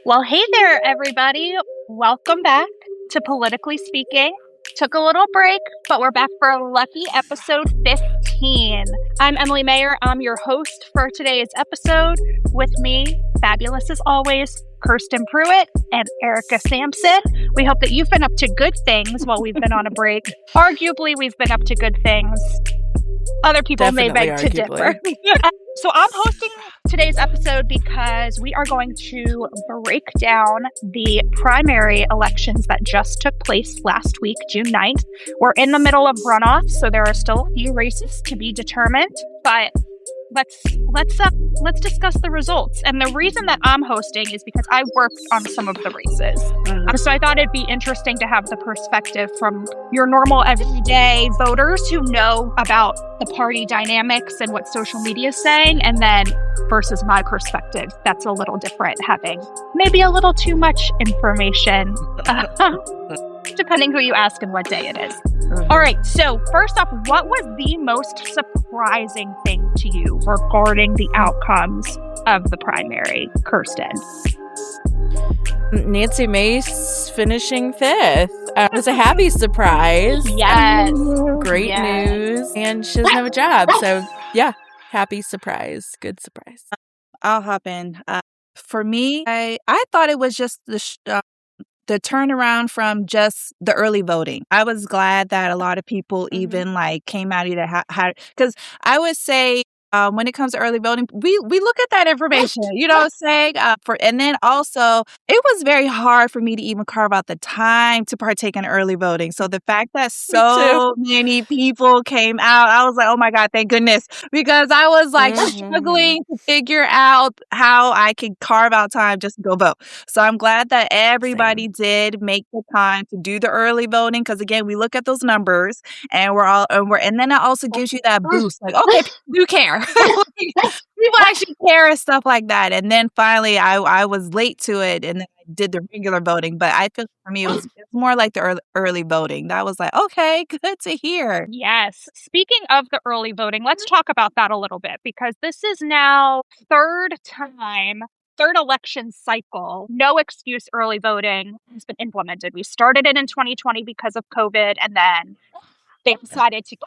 Well, hey there, everybody. Welcome back to Politically Speaking. Took a little break, but we're back for a lucky episode 15. I'm Emily Mayer. I'm your host for today's episode. With me, fabulous as always, Kirsten Pruitt and Erica Sampson. We hope that you've been up to good things while we've been on a break. Arguably, we've been up to good things. Other people may beg to differ. So I'm hosting today's episode because we are going to break down the primary elections that just took place last week, June 9th. We're in the middle of runoffs, so there are still a few races to be determined, but let's discuss the results. And the reason that I'm hosting is because I worked on some of the races. So I thought it'd be interesting to have the perspective from your normal everyday voters who know about the party dynamics and what social media is saying, and then versus my perspective, that's a little different, having maybe a little too much information, depending who you ask and what day it is. All right, so first off, what was the most surprising thing to you regarding the outcomes of the primary, Kirsten? Nancy Mace finishing fifth. It was a happy surprise. Yes. Great news. And she doesn't have a job. So, yeah, happy surprise. Good surprise. I'll hop in. For me, I thought it was just the turnaround from just the early voting. I was glad that a lot of people even came out either because I would say when it comes to early voting, we look at that information, you know what I'm saying? And then also, it was very hard for me to even carve out the time to partake in early voting. So the fact that so many people came out, I was like, oh my God, thank goodness. Because I was struggling to figure out how I could carve out time just to go vote. So I'm glad that everybody did make the time to do the early voting. Because again, we look at those numbers and and then it also gives you that boost. Like, okay, people do care. People actually care and stuff like that. And then finally, I was late to it, and then I did the regular voting. But I feel for me, it's more like the early voting. That was like, okay, good to hear. Yes. Speaking of the early voting, let's talk about that a little bit, because this is now third election cycle. No excuse early voting has been implemented. We started it in 2020 because of COVID, and then they decided to.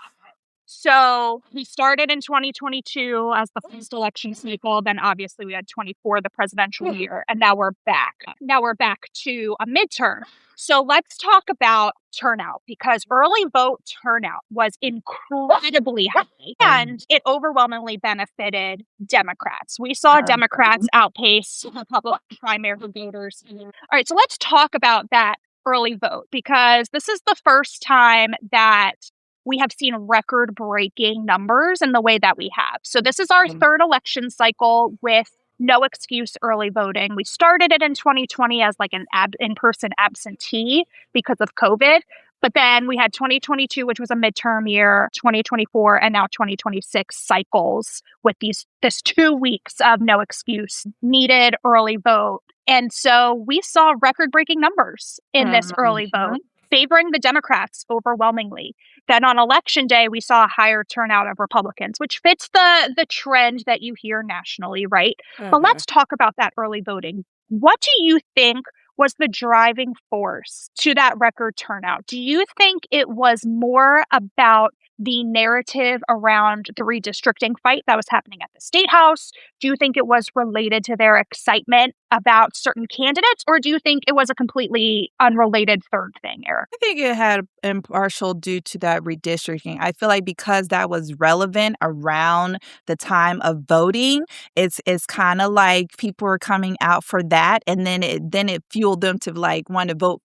So we started in 2022 as the first election cycle. Then obviously we had 24, the presidential year, and now we're back. Now we're back to a midterm. So let's talk about turnout, because early vote turnout was incredibly high and it overwhelmingly benefited Democrats. We saw Democrats outpace Republican primary voters. All right, so let's talk about that early vote, because this is the first time that we have seen record-breaking numbers in the way that we have. So this is our third election cycle with no excuse early voting. We started it in 2020 as like an in-person absentee because of COVID. But then we had 2022, which was a midterm year, 2024, and now 2026 cycles with this 2 weeks of no excuse needed early vote. And so we saw record-breaking numbers in this early vote, favoring the Democrats overwhelmingly. Then on election day, we saw a higher turnout of Republicans, which fits the trend that you hear nationally, right? But let's talk about that early voting. What do you think was the driving force to that record turnout? Do you think it was more about the narrative around the redistricting fight that was happening at the State House? Do you think it was related to their excitement about certain candidates, or do you think it was a completely unrelated third thing, Eric? I think it had impartial due to that redistricting. I feel like because that was relevant around the time of voting, it's kind of like people were coming out for that, and then it fueled them to want to vote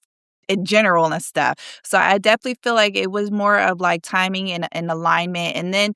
in general and stuff. So I definitely feel like it was more of timing and alignment, and then,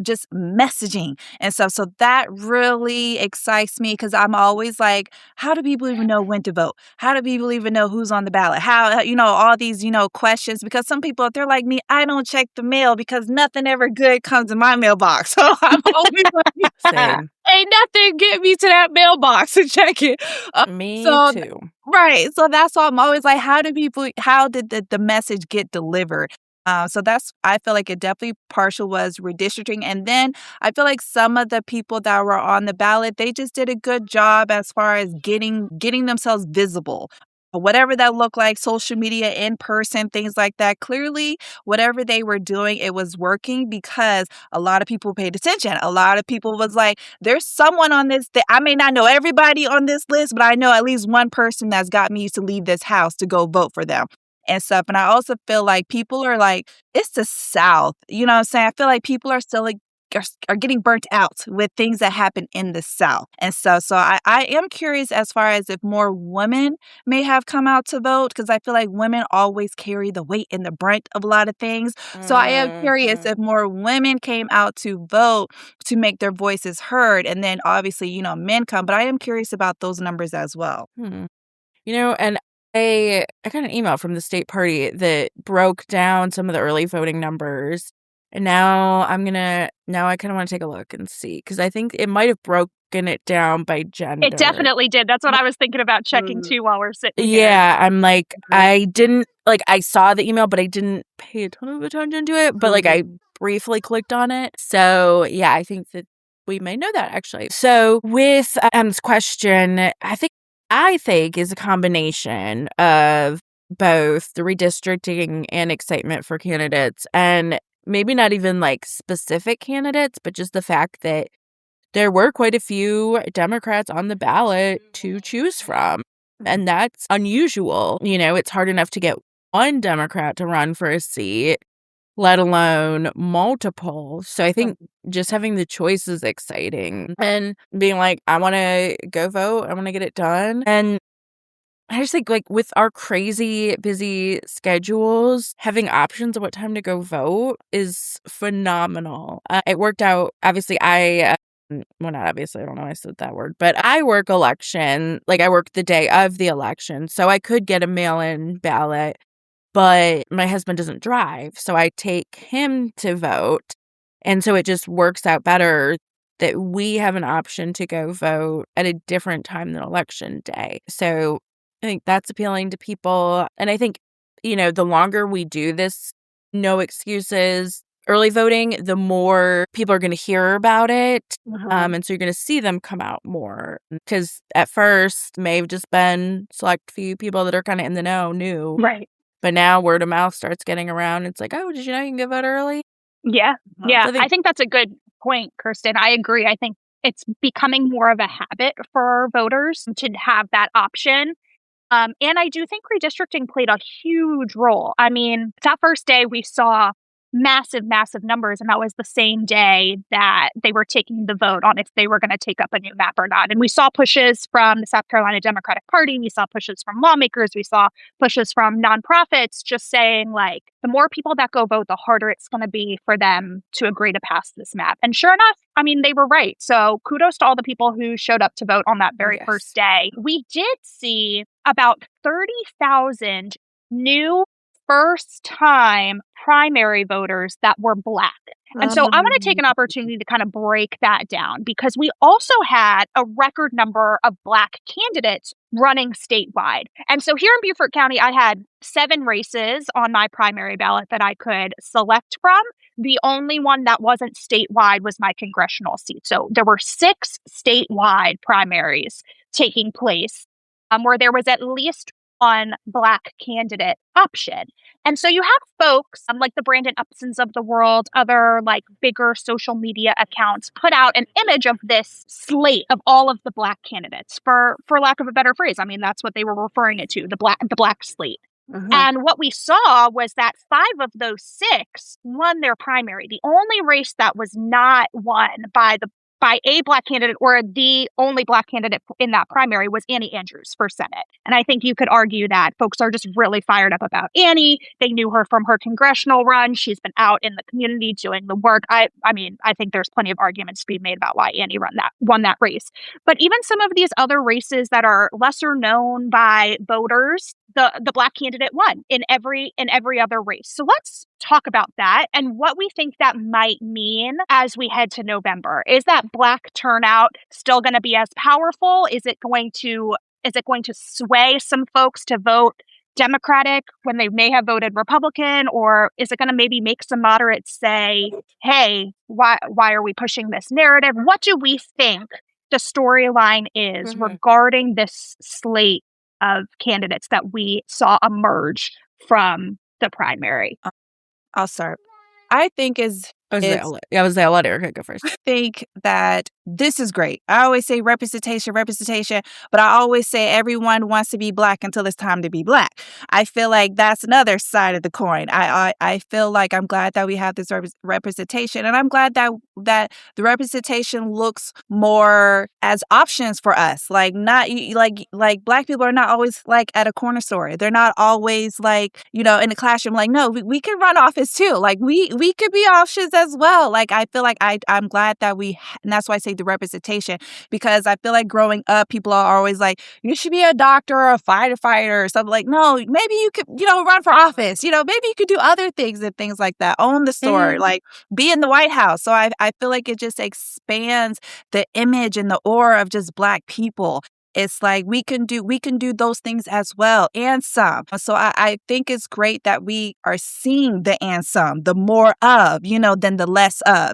just messaging and stuff. So that really excites me, because I'm always like, how do people even know when to vote? How do people even know who's on the ballot? How, all these, questions, because some people, if they're like me, I don't check the mail because nothing ever good comes in my mailbox. So I'm always like, Same. Ain't nothing get me to that mailbox and check it. Me too. Right. So that's why I'm always like, how did the message get delivered? So I feel like it definitely partial was redistricting. And then I feel like some of the people that were on the ballot, they just did a good job as far as getting themselves visible. Whatever that looked like, social media, in person, things like that. Clearly, whatever they were doing, it was working because a lot of people paid attention. A lot of people was like, there's someone on this that I may not know everybody on this list, but I know at least one person that's got me to leave this house to go vote for them and stuff. And I also feel like people are like, it's the South. You know what I'm saying? I feel like people are still like, are getting burnt out with things that happen in the South. And so I am curious as far as if more women may have come out to vote, because I feel like women always carry the weight and the brunt of a lot of things. So I am curious if more women came out to vote to make their voices heard. And then obviously, men come. But I am curious about those numbers as well. And I got an email from the state party that broke down some of the early voting numbers. And now I kind of want to take a look and see, because I think it might have broken it down by gender. It definitely did. That's what I was thinking about checking too while we're sitting here. Yeah, I'm like, I didn't, I saw the email, but I didn't pay a ton of attention to it. But I briefly clicked on it. So yeah, I think that we may know that actually. So with M's question, I think is a combination of both the redistricting and excitement for candidates, and maybe not even specific candidates, but just the fact that there were quite a few Democrats on the ballot to choose from. And that's unusual. It's hard enough to get one Democrat to run for a seat, let alone multiple. So I think just having the choice is exciting, and being like, I want to go vote. I want to get it done. And I just think with our crazy busy schedules, having options of what time to go vote is phenomenal. It worked out. Obviously, not obviously, I don't know why I said that word, but I work election. I work the day of the election, so I could get a mail-in ballot. But my husband doesn't drive, so I take him to vote. And so it just works out better that we have an option to go vote at a different time than election day. So I think that's appealing to people. And I think, the longer we do this, no excuses, early voting, the more people are going to hear about it. And so you're going to see them come out more. Because at first, may have just been select few people that are kind of in the know, new. Right. But now word of mouth starts getting around. It's like, oh, did you know you can go vote early? Yeah. Yeah. I think that's a good point, Kirsten. I agree. I think it's becoming more of a habit for voters to have that option. And I do think redistricting played a huge role. I mean, that first day we saw massive numbers, and that was the same day that they were taking the vote on if they were going to take up a new map or not. And we saw pushes from the South Carolina Democratic Party, we saw pushes from lawmakers, we saw pushes from nonprofits, just saying the more people that go vote, the harder it's going to be for them to agree to pass this map. And sure enough, I mean, they were right. So kudos to all the people who showed up to vote on that very first day. We did see about 30,000 new first-time primary voters that were Black. And so I want to take an opportunity to kind of break that down, because we also had a record number of Black candidates running statewide. And so here in Beaufort County, I had 7 races on my primary ballot that I could select from. The only one that wasn't statewide was my congressional seat. So there were 6 statewide primaries taking place where there was at least one Black candidate option. And so you have folks like the Brandon Upsons of the world, other bigger social media accounts put out an image of this slate of all of the Black candidates, for lack of a better phrase. I mean, that's what they were referring it to, the black slate. And what we saw was that 5 of those 6 won their primary. The only race that was not won by a Black candidate, or the only Black candidate in that primary, was Annie Andrews for Senate. And I think you could argue that folks are just really fired up about Annie. They knew her from her congressional run. She's been out in the community doing the work. I mean, I think there's plenty of arguments to be made about why Annie won that race. But even some of these other races that are lesser known by voters, the Black candidate won in every other race. So let's talk about that and what we think that might mean as we head to November. Is that Black turnout still going to be as powerful? Is it going to sway some folks to vote Democratic when they may have voted Republican, or is it going to maybe make some moderates say, hey, why are we pushing this narrative? What do we think the storyline is regarding this slate of candidates that we saw emerge from the primary? I'll start. I think I'll let Erica go first. I think that this is great. I always say representation, but I always say everyone wants to be Black until it's time to be Black. I feel like that's another side of the coin. I feel like I'm glad that we have this representation, and I'm glad that the representation looks more as options for us. Like not like Black people are not always like at a corner store. They're not always like, in the classroom. Like, no, we can run office too. Like we could be options as well. Like I feel like I'm glad that and that's why I say the representation, because I feel like growing up, people are always like, you should be a doctor or a firefighter or something. Like, no, maybe you could, run for office, maybe you could do other things and things like that. Own the store, like be in the White House. So I feel like it just expands the image and the aura of just Black people. It's like we can do those things as well, and some. So I think it's great that we are seeing the and some, the more of, than the less of,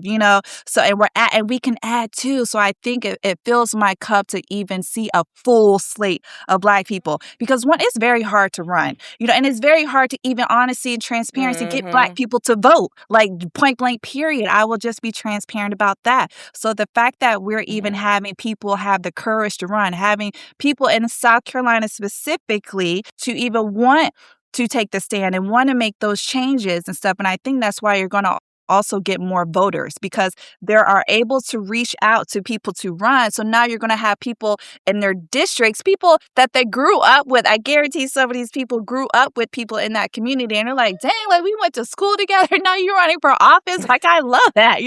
So and we can add too. So I think it fills my cup to even see a full slate of Black people, because one, it's very hard to run, and it's very hard to even honesty and transparency get Black people to vote, like point blank period. I will just be transparent about that. So the fact that we're even having people have the courage to run, having people in South Carolina specifically to even want to take the stand and want to make those changes and stuff. And I think that's why you're going to also get more voters, because they are able to reach out to people to run. So now you're going to have people in their districts, people that they grew up with. I guarantee some of these people grew up with people in that community, and they're like, dang, like we went to school together. Now you're running for office. Like, I love that,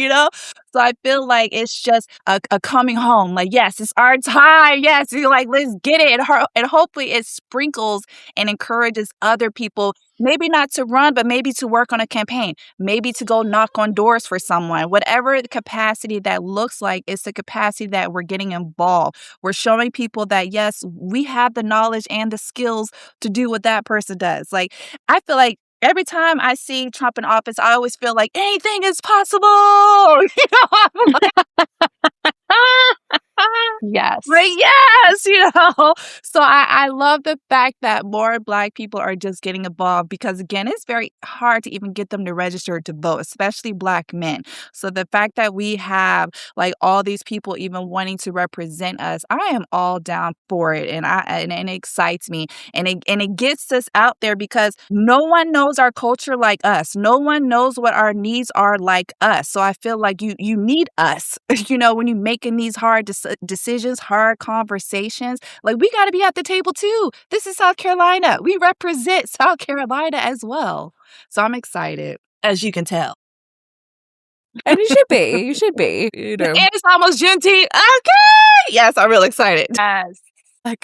So I feel like it's just a coming home. Like, yes, it's our time. Yes, you're like, let's get it. And hopefully it sprinkles and encourages other people, maybe not to run, but maybe to work on a campaign, maybe to go knock on doors for someone. Whatever the capacity that looks like, it's the capacity that we're getting involved. We're showing people that, yes, we have the knowledge and the skills to do what that person does. Like, I feel like every time I see Trump in office, I always feel like anything is possible. I'm like, yes. But yes, So I love the fact that more Black people are just getting involved, because, again, it's very hard to even get them to register to vote, especially Black men. So the fact that we have like all these people even wanting to represent us, I am all down for it, and it excites me, and it gets us out there, because no one knows our culture like us. No one knows what our needs are like us. So I feel like you need us, when you're making these hard decisions, hard conversations. Like, we got to be at the table too. This is South Carolina. We represent South Carolina as well. So I'm excited, as you can tell. And you should be. You should be. And it's almost Juneteenth. Okay. Yes, I'm real excited. Yes.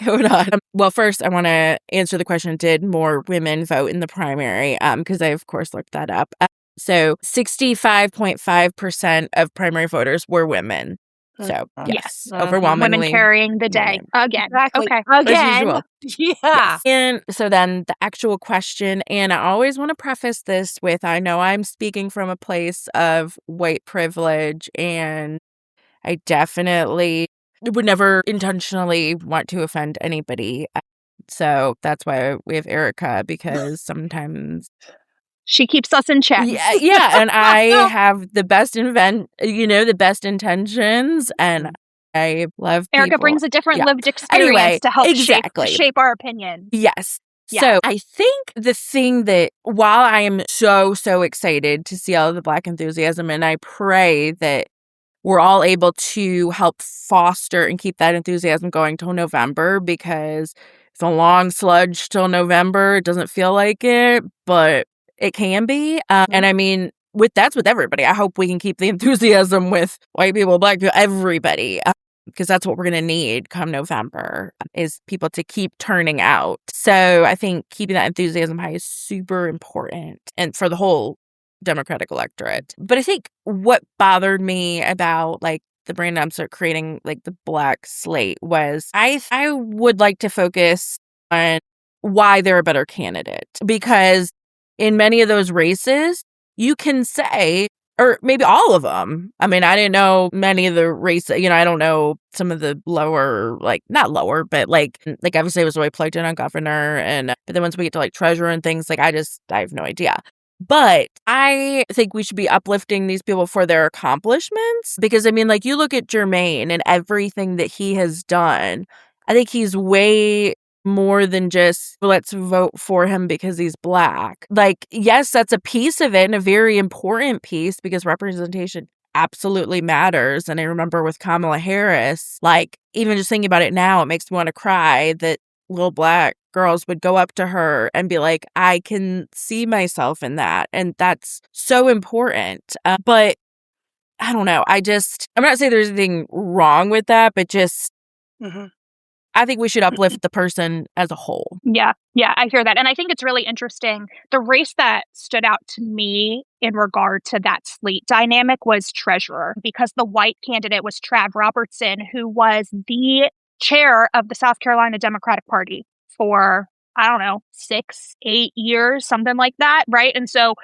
Going on. Well, first, I want to answer the question, did more women vote in the primary? Because I, of course, looked that up. So 65.5% of primary voters were women. So, yes, overwhelmingly. Women carrying the day. Again. Exactly. Okay. Again. Yeah. Yes. And so then the actual question, and I always want to preface this with, I know I'm speaking from a place of white privilege, and I definitely would never intentionally want to offend anybody. So that's why we have Erica, because sometimes she keeps us in check. Yeah, and I have the best the best intentions, and I love people. Erica brings a different lived experience to help shape our opinion. Yes. Yeah. So I think the thing that, while I am so excited to see all of the Black enthusiasm, and I pray that we're all able to help foster and keep that enthusiasm going till November, because it's a long sludge till November. It doesn't feel like it, but it can be. And I mean, that's with everybody. I hope we can keep the enthusiasm with white people, Black people, everybody, because that's what we're going to need come November, is people to keep turning out. So I think keeping that enthusiasm high is super important, and for the whole Democratic electorate. But I think what bothered me about like the brand start creating like the Black slate was I would like to focus on why they're a better candidate. Because in many of those races, you can say, or maybe all of them. I mean, I didn't know many of the races, I don't know some of the lower, not lower, but obviously I was really plugged in on governor. But then once we get to treasurer and things, I have no idea. But I think we should be uplifting these people for their accomplishments because, you look at Jermaine and everything that he has done. I think he's way more than just let's vote for him because he's Black. Yes, that's a piece of it and a very important piece because representation absolutely matters. And I remember with Kamala Harris, even just thinking about it now, it makes me want to cry that little Black girls would go up to her and be like, I can see myself in that. And that's so important. But I don't know. I'm not saying there's anything wrong with that, but just I think we should uplift the person as a whole. Yeah, I hear that. And I think it's really interesting. The race that stood out to me in regard to that slate dynamic was treasurer, because the white candidate was Trav Robertson, who was the chair of the South Carolina Democratic Party for, 6, 8 years, something like that, right? And so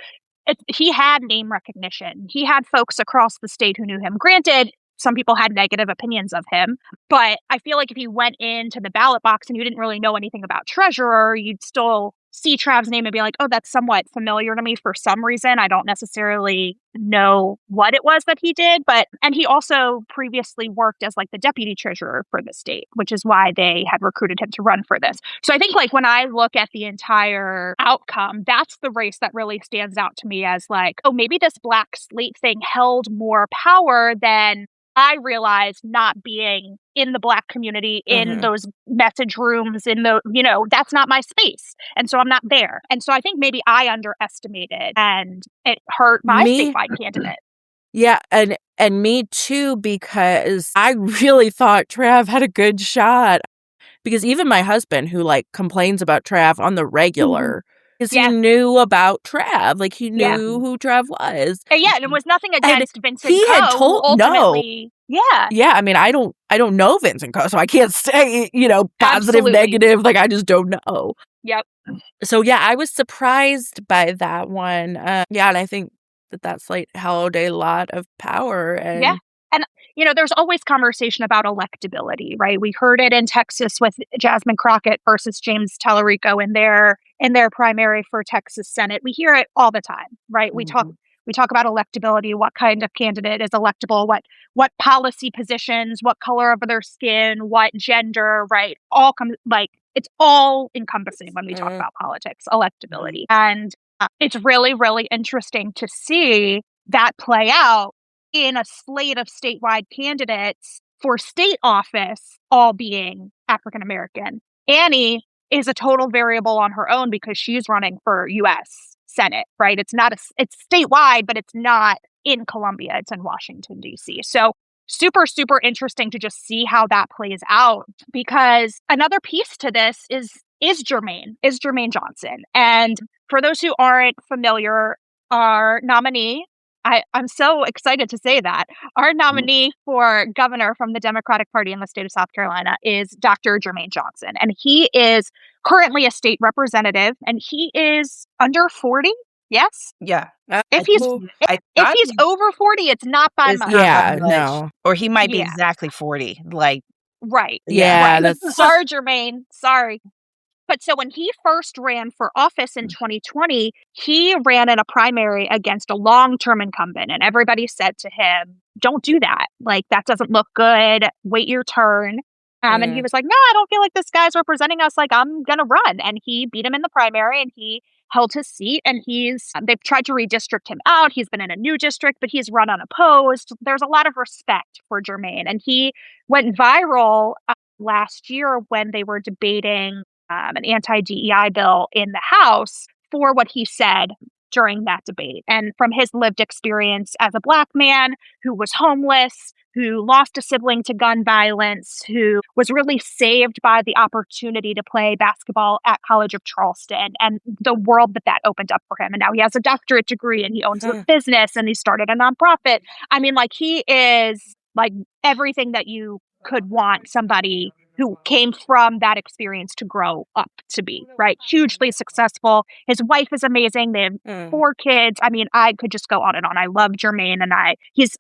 he had name recognition. He had folks across the state who knew him. Granted, some people had negative opinions of him, but I feel like if you went into the ballot box and you didn't really know anything about treasurer, you'd still see Trav's name and be like, oh, that's somewhat familiar to me for some reason. I don't necessarily know what it was that he did, and he also previously worked as the deputy treasurer for the state, which is why they had recruited him to run for this. So I think when I look at the entire outcome, that's the race that really stands out to me as oh, maybe this Black slate thing held more power than I realized, not being in the Black community, in those message rooms, that's not my space. And so I'm not there. And so I think maybe I underestimated and it hurt my statewide candidate. Yeah, and me too, because I really thought Trav had a good shot. Because even my husband, who complains about Trav on the regular, because he knew about Trav, he knew who Trav was. And it was nothing against Vincent Coe. Had told ultimately, yeah. I mean, I don't know Vincent Coe, so I can't say positive, Absolutely. negative. I just don't know. Yep. So I was surprised by that one. And I think that slate held a lot of power. And there's always conversation about electability, right? We heard it in Texas with Jasmine Crockett versus James Tallarico in their primary for Texas Senate. We hear it all the time, right? We talk about electability, what kind of candidate is electable, what policy positions, what color of their skin, what gender, right? All it's all encompassing when we talk about politics, electability. And it's really, really interesting to see that play out in a slate of statewide candidates for state office, all being African American. Annie is a total variable on her own because she's running for U.S. Senate, right? It's statewide, but it's not in Columbia. It's in Washington, D.C. So super, super interesting to just see how that plays out, because another piece to this is Jermaine Johnson. And for those who aren't familiar, our nominee, I'm so excited to say that, our nominee for governor from the Democratic Party in the state of South Carolina is Dr. Jermaine Johnson. And he is currently a state representative, and he is under 40. Yes? Yeah. If he's over 40, it's not by much. Yeah, no. Or he might be exactly 40. Right. Yeah. Right. Sorry, Jermaine. Sorry. But so when he first ran for office in 2020, he ran in a primary against a long-term incumbent. And everybody said to him, don't do that. That doesn't look good. Wait your turn. And he was like, no, I don't feel like this guy's representing us. I'm going to run. And he beat him in the primary and he held his seat. And they've tried to redistrict him out. He's been in a new district, but he's run unopposed. There's a lot of respect for Jermaine. And he went viral last year when they were debating an anti-DEI bill in the House for what he said during that debate. And from his lived experience as a Black man who was homeless, who lost a sibling to gun violence, who was really saved by the opportunity to play basketball at College of Charleston and the world that opened up for him. And now he has a doctorate degree and he owns a business and he started a nonprofit. I mean, he is everything that you could want somebody who came from that experience to grow up to be, right? Hugely successful. His wife is amazing. They have 4 kids. I mean, I could just go on and on. I love Jermaine, and he's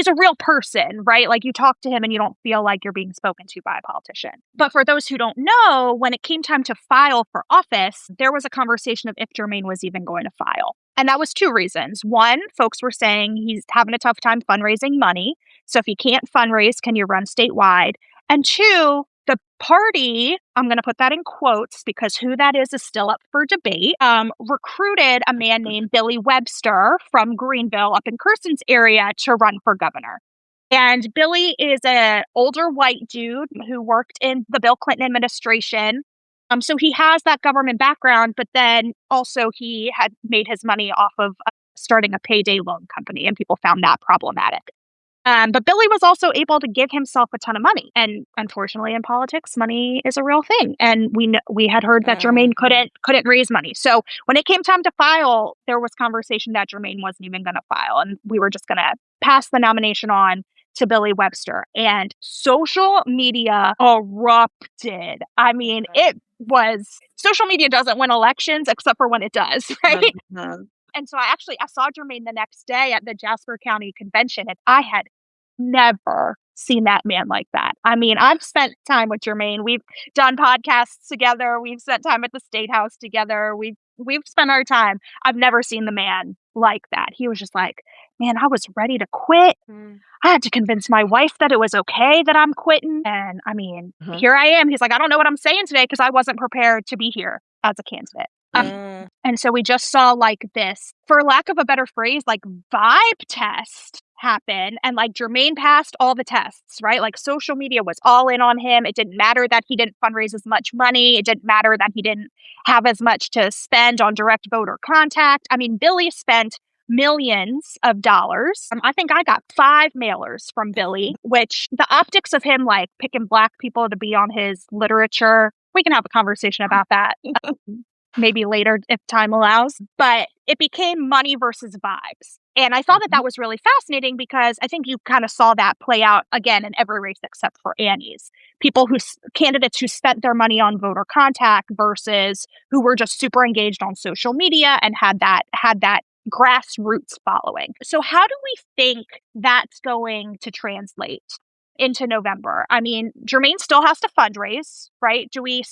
a real person, right? Like, you talk to him and you don't feel like you're being spoken to by a politician. But for those who don't know, when it came time to file for office, there was a conversation of if Jermaine was even going to file. And that was 2 reasons. One, folks were saying he's having a tough time fundraising money. So if you can't fundraise, can you run statewide? And 2, the party, I'm going to put that in quotes because who that is still up for debate, recruited a man named Billy Webster from Greenville up in Kirsten's area to run for governor. And Billy is an older white dude who worked in the Bill Clinton administration. So he has that government background, but then also he had made his money off of starting a payday loan company, and people found that problematic. But Billy was also able to give himself a ton of money. And unfortunately, in politics, money is a real thing. And we had heard that Jermaine couldn't raise money. So when it came time to file, there was conversation that Jermaine wasn't even going to file. And we were just going to pass the nomination on to Billy Webster. And social media erupted. I mean, social media doesn't win elections except for when it does, right? And so I saw Jermaine the next day at the Jasper County Convention, and I had never seen that man like that. I mean, I've spent time with Jermaine. We've done podcasts together. We've spent time at the State House together. We've spent our time. I've never seen the man like that. He was just like, man, I was ready to quit. I had to convince my wife that it was okay that I'm quitting. And I mean, here I am. He's like, I don't know what I'm saying today because I wasn't prepared to be here as a candidate. And so we just saw like this, for lack of a better phrase, like vibe test happen. And like Jermaine passed all the tests, right? Like social media was all in on him. It didn't matter that he didn't fundraise as much money. It didn't matter that he didn't have as much to spend on direct voter contact. I mean, Billy spent millions of dollars. I think I got 5 mailers from Billy, which the optics of him like picking Black people to be on his literature, we can have a conversation about that. Maybe later if time allows, but it became money versus vibes. And I thought that was really fascinating because I think you kind of saw that play out again in every race except for Annie's. Candidates who spent their money on voter contact versus who were just super engaged on social media and had that grassroots following. So how do we think that's going to translate into November? I mean, Jermaine still has to fundraise, right? Do we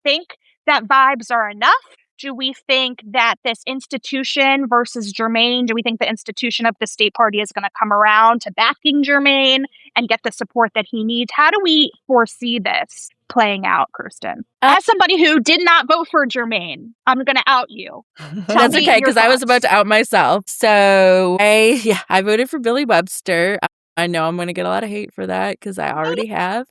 think that vibes are enough? Do we think that this institution versus Jermaine, do we think the institution of the state party is going to come around to backing Jermaine and get the support that he needs? How do we foresee this playing out, Kirsten? As somebody who did not vote for Jermaine, I'm going to out you. That's okay, because I was about to out myself. So I voted for Billy Webster. I know I'm going to get a lot of hate for that because I already have.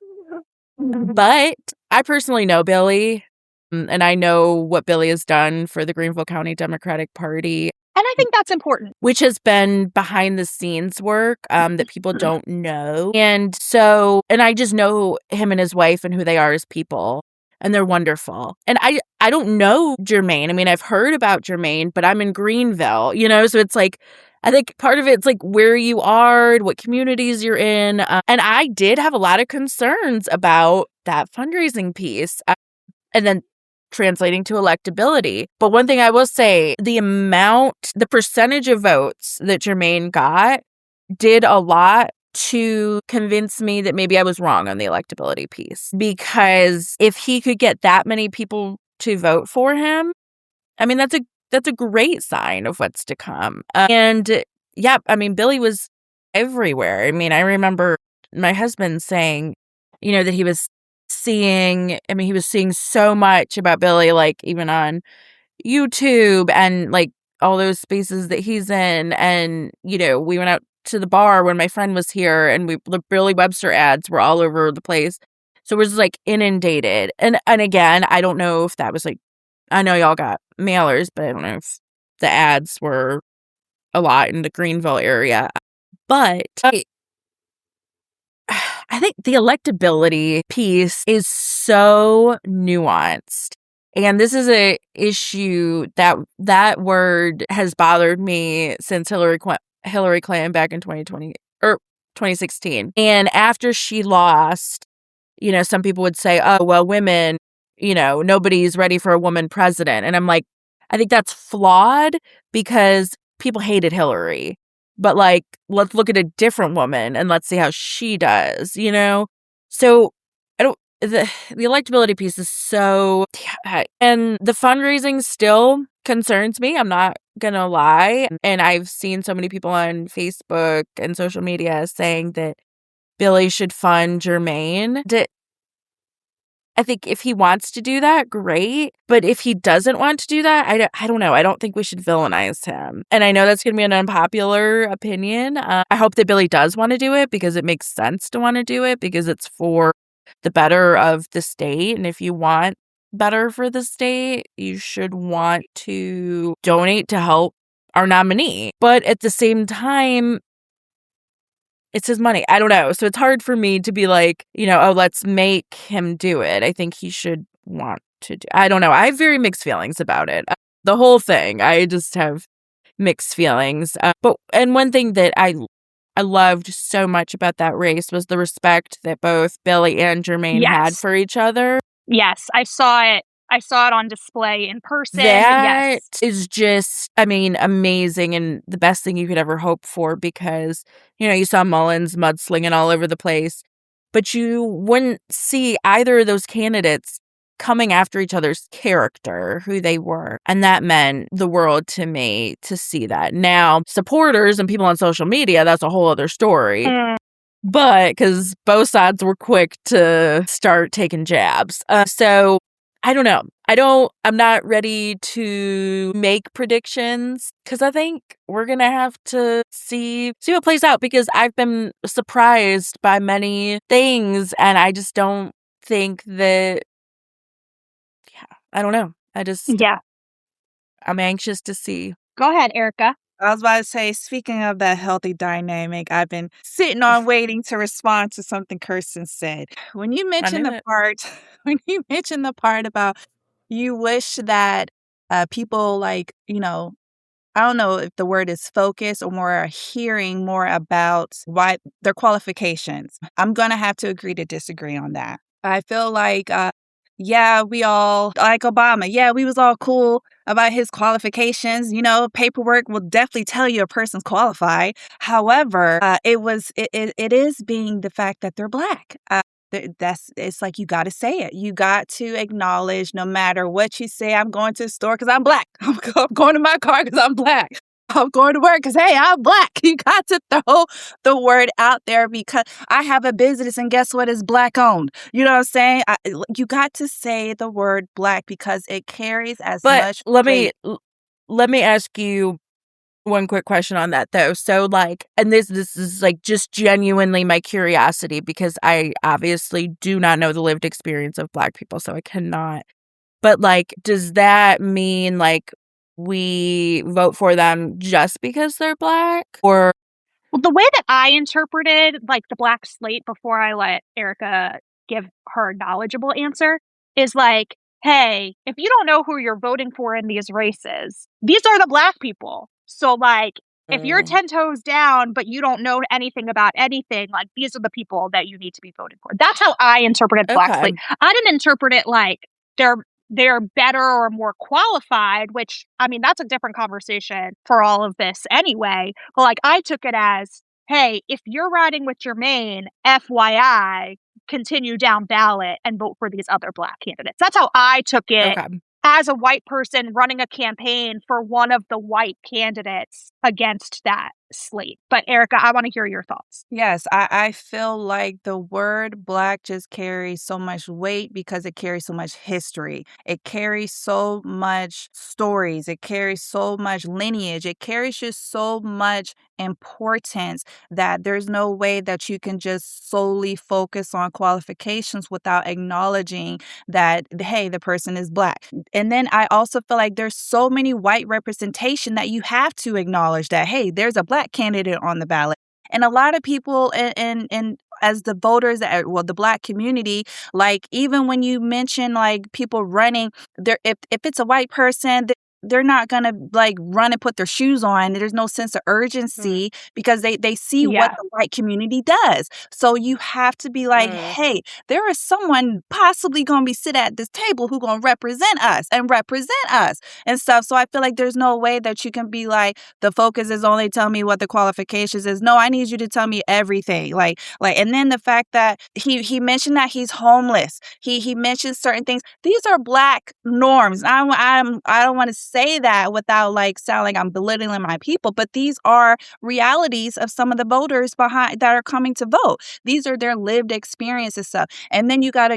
But I personally know Billy. And I know what Billy has done for the Greenville County Democratic Party. And I think that's important. Which has been behind the scenes work that people don't know. And I just know him and his wife and who they are as people. And they're wonderful. And I don't know Jermaine. I mean, I've heard about Jermaine, but I'm in Greenville, so it's like, I think part of it's like where you are, what communities you're in. And I did have a lot of concerns about that fundraising piece. And then translating to electability. But one thing I will say, the percentage of votes that Jermaine got did a lot to convince me that maybe I was wrong on the electability piece. Because if he could get that many people to vote for him, I mean, that's a great sign of what's to come. Billy was everywhere. I mean, I remember my husband saying, that he was seeing so much about Billy, like even on YouTube and like all those spaces that he's in. And, we went out to the bar when my friend was here and the Billy Webster ads were all over the place. So it was like inundated. And again, I don't know if that was like, I know y'all got mailers, but I don't know if the ads were a lot in the Greenville area. But I think the electability piece is so nuanced. And this is a issue that word has bothered me since Hillary Clinton back in 2020 or 2016. And after she lost, some people would say, oh, well, women, nobody's ready for a woman president. And I'm like, I think that's flawed because people hated Hillary. But like, let's look at a different woman and let's see how she does, So the electability piece is so, and the fundraising still concerns me. I'm not gonna lie. And I've seen so many people on Facebook and social media saying that Billy should fund Jermaine. I think if he wants to do that, great. But if he doesn't want to do that, I don't know. I don't think we should villainize him. And I know that's going to be an unpopular opinion. I hope that Billy does want to do it because it makes sense to want to do it because it's for the better of the state. And if you want better for the state, you should want to donate to help our nominee. But at the same time, it's his money. I don't know. So it's hard for me to be like, oh, let's make him do it. I think he should want to do. I don't know. I have very mixed feelings about it. The whole thing. I just have mixed feelings. And one thing that I loved so much about that race was the respect that both Billy and Jermaine had for each other. Yes, I saw it. I saw it on display in person. That is just, amazing and the best thing you could ever hope for because, you saw Mullins mudslinging all over the place, but you wouldn't see either of those candidates coming after each other's character, who they were. And that meant the world to me to see that. Now, supporters and people on social media, that's a whole other story. But because both sides were quick to start taking jabs. So I don't know. I'm not ready to make predictions because I think we're going to have to see what plays out because I've been surprised by many things and I just don't think that, I don't know. I'm anxious to see. Go ahead, Erica. I was about to say, speaking of that healthy dynamic, I've been sitting on waiting to respond to something Kirsten said. When you mentioned the part about you wish that people I don't know if the word is focus or more hearing more about why their qualifications. I'm going to have to agree to disagree on that. I feel like, we all, like Obama, we was all cool about his qualifications. Paperwork will definitely tell you a person's qualified. However, it is being the fact that they're Black. It's like you got to say it. You got to acknowledge no matter what you say, I'm going to the store because I'm Black. I'm going to my car because I'm Black. I'm going to work because, hey, I'm Black. You got to throw the word out there because I have a business and guess what? It's Black owned. You know what I'm saying? You got to say the word Black because it carries as much weight. Let me ask you one quick question on that though. So and this is just genuinely my curiosity because I obviously do not know the lived experience of Black people, so I cannot. But does that mean we vote for them just because they're Black? Or well, the way that I interpreted the Black slate before I let Erica give her knowledgeable answer is hey, if you don't know who you're voting for in these races, these are the Black people. So if you're 10 toes down, but you don't know anything about anything, these are the people that you need to be voting for. That's how I interpreted Black slate. I didn't interpret it they're better or more qualified, which, that's a different conversation for all of this anyway. But I took it as, hey, if you're riding with Jermaine, FYI, continue down ballot and vote for these other Black candidates. That's how I took it as a white person running a campaign for one of the white candidates against that slate. But Erica, I want to hear your thoughts. Yes, I feel like the word Black just carries so much weight because it carries so much history. It carries so much stories. It carries so much lineage. It carries just so much importance that there's no way that you can just solely focus on qualifications without acknowledging that, hey, the person is Black. And then I also feel like there's so many white representation that you have to acknowledge that, hey, there's a Black candidate on the ballot. And a lot of people and as the voters, the Black community, even when you mention people running there, if it's a white person, they're not gonna like run and put their shoes on. There's no sense of urgency because they see what the white community does. So you have to be like, hey, there is someone possibly gonna be sit at this table who gonna represent us and stuff. So I feel like there's no way that you can be like, the focus is only tell me what the qualifications is. No, I need you to tell me everything. Like, and then the fact that he mentioned that he's homeless. He mentioned certain things. These are Black norms. I don't want to say that without like sound like I'm belittling my people, but these are realities of some of the voters behind that are coming to vote. These are their lived experiences stuff. And then you got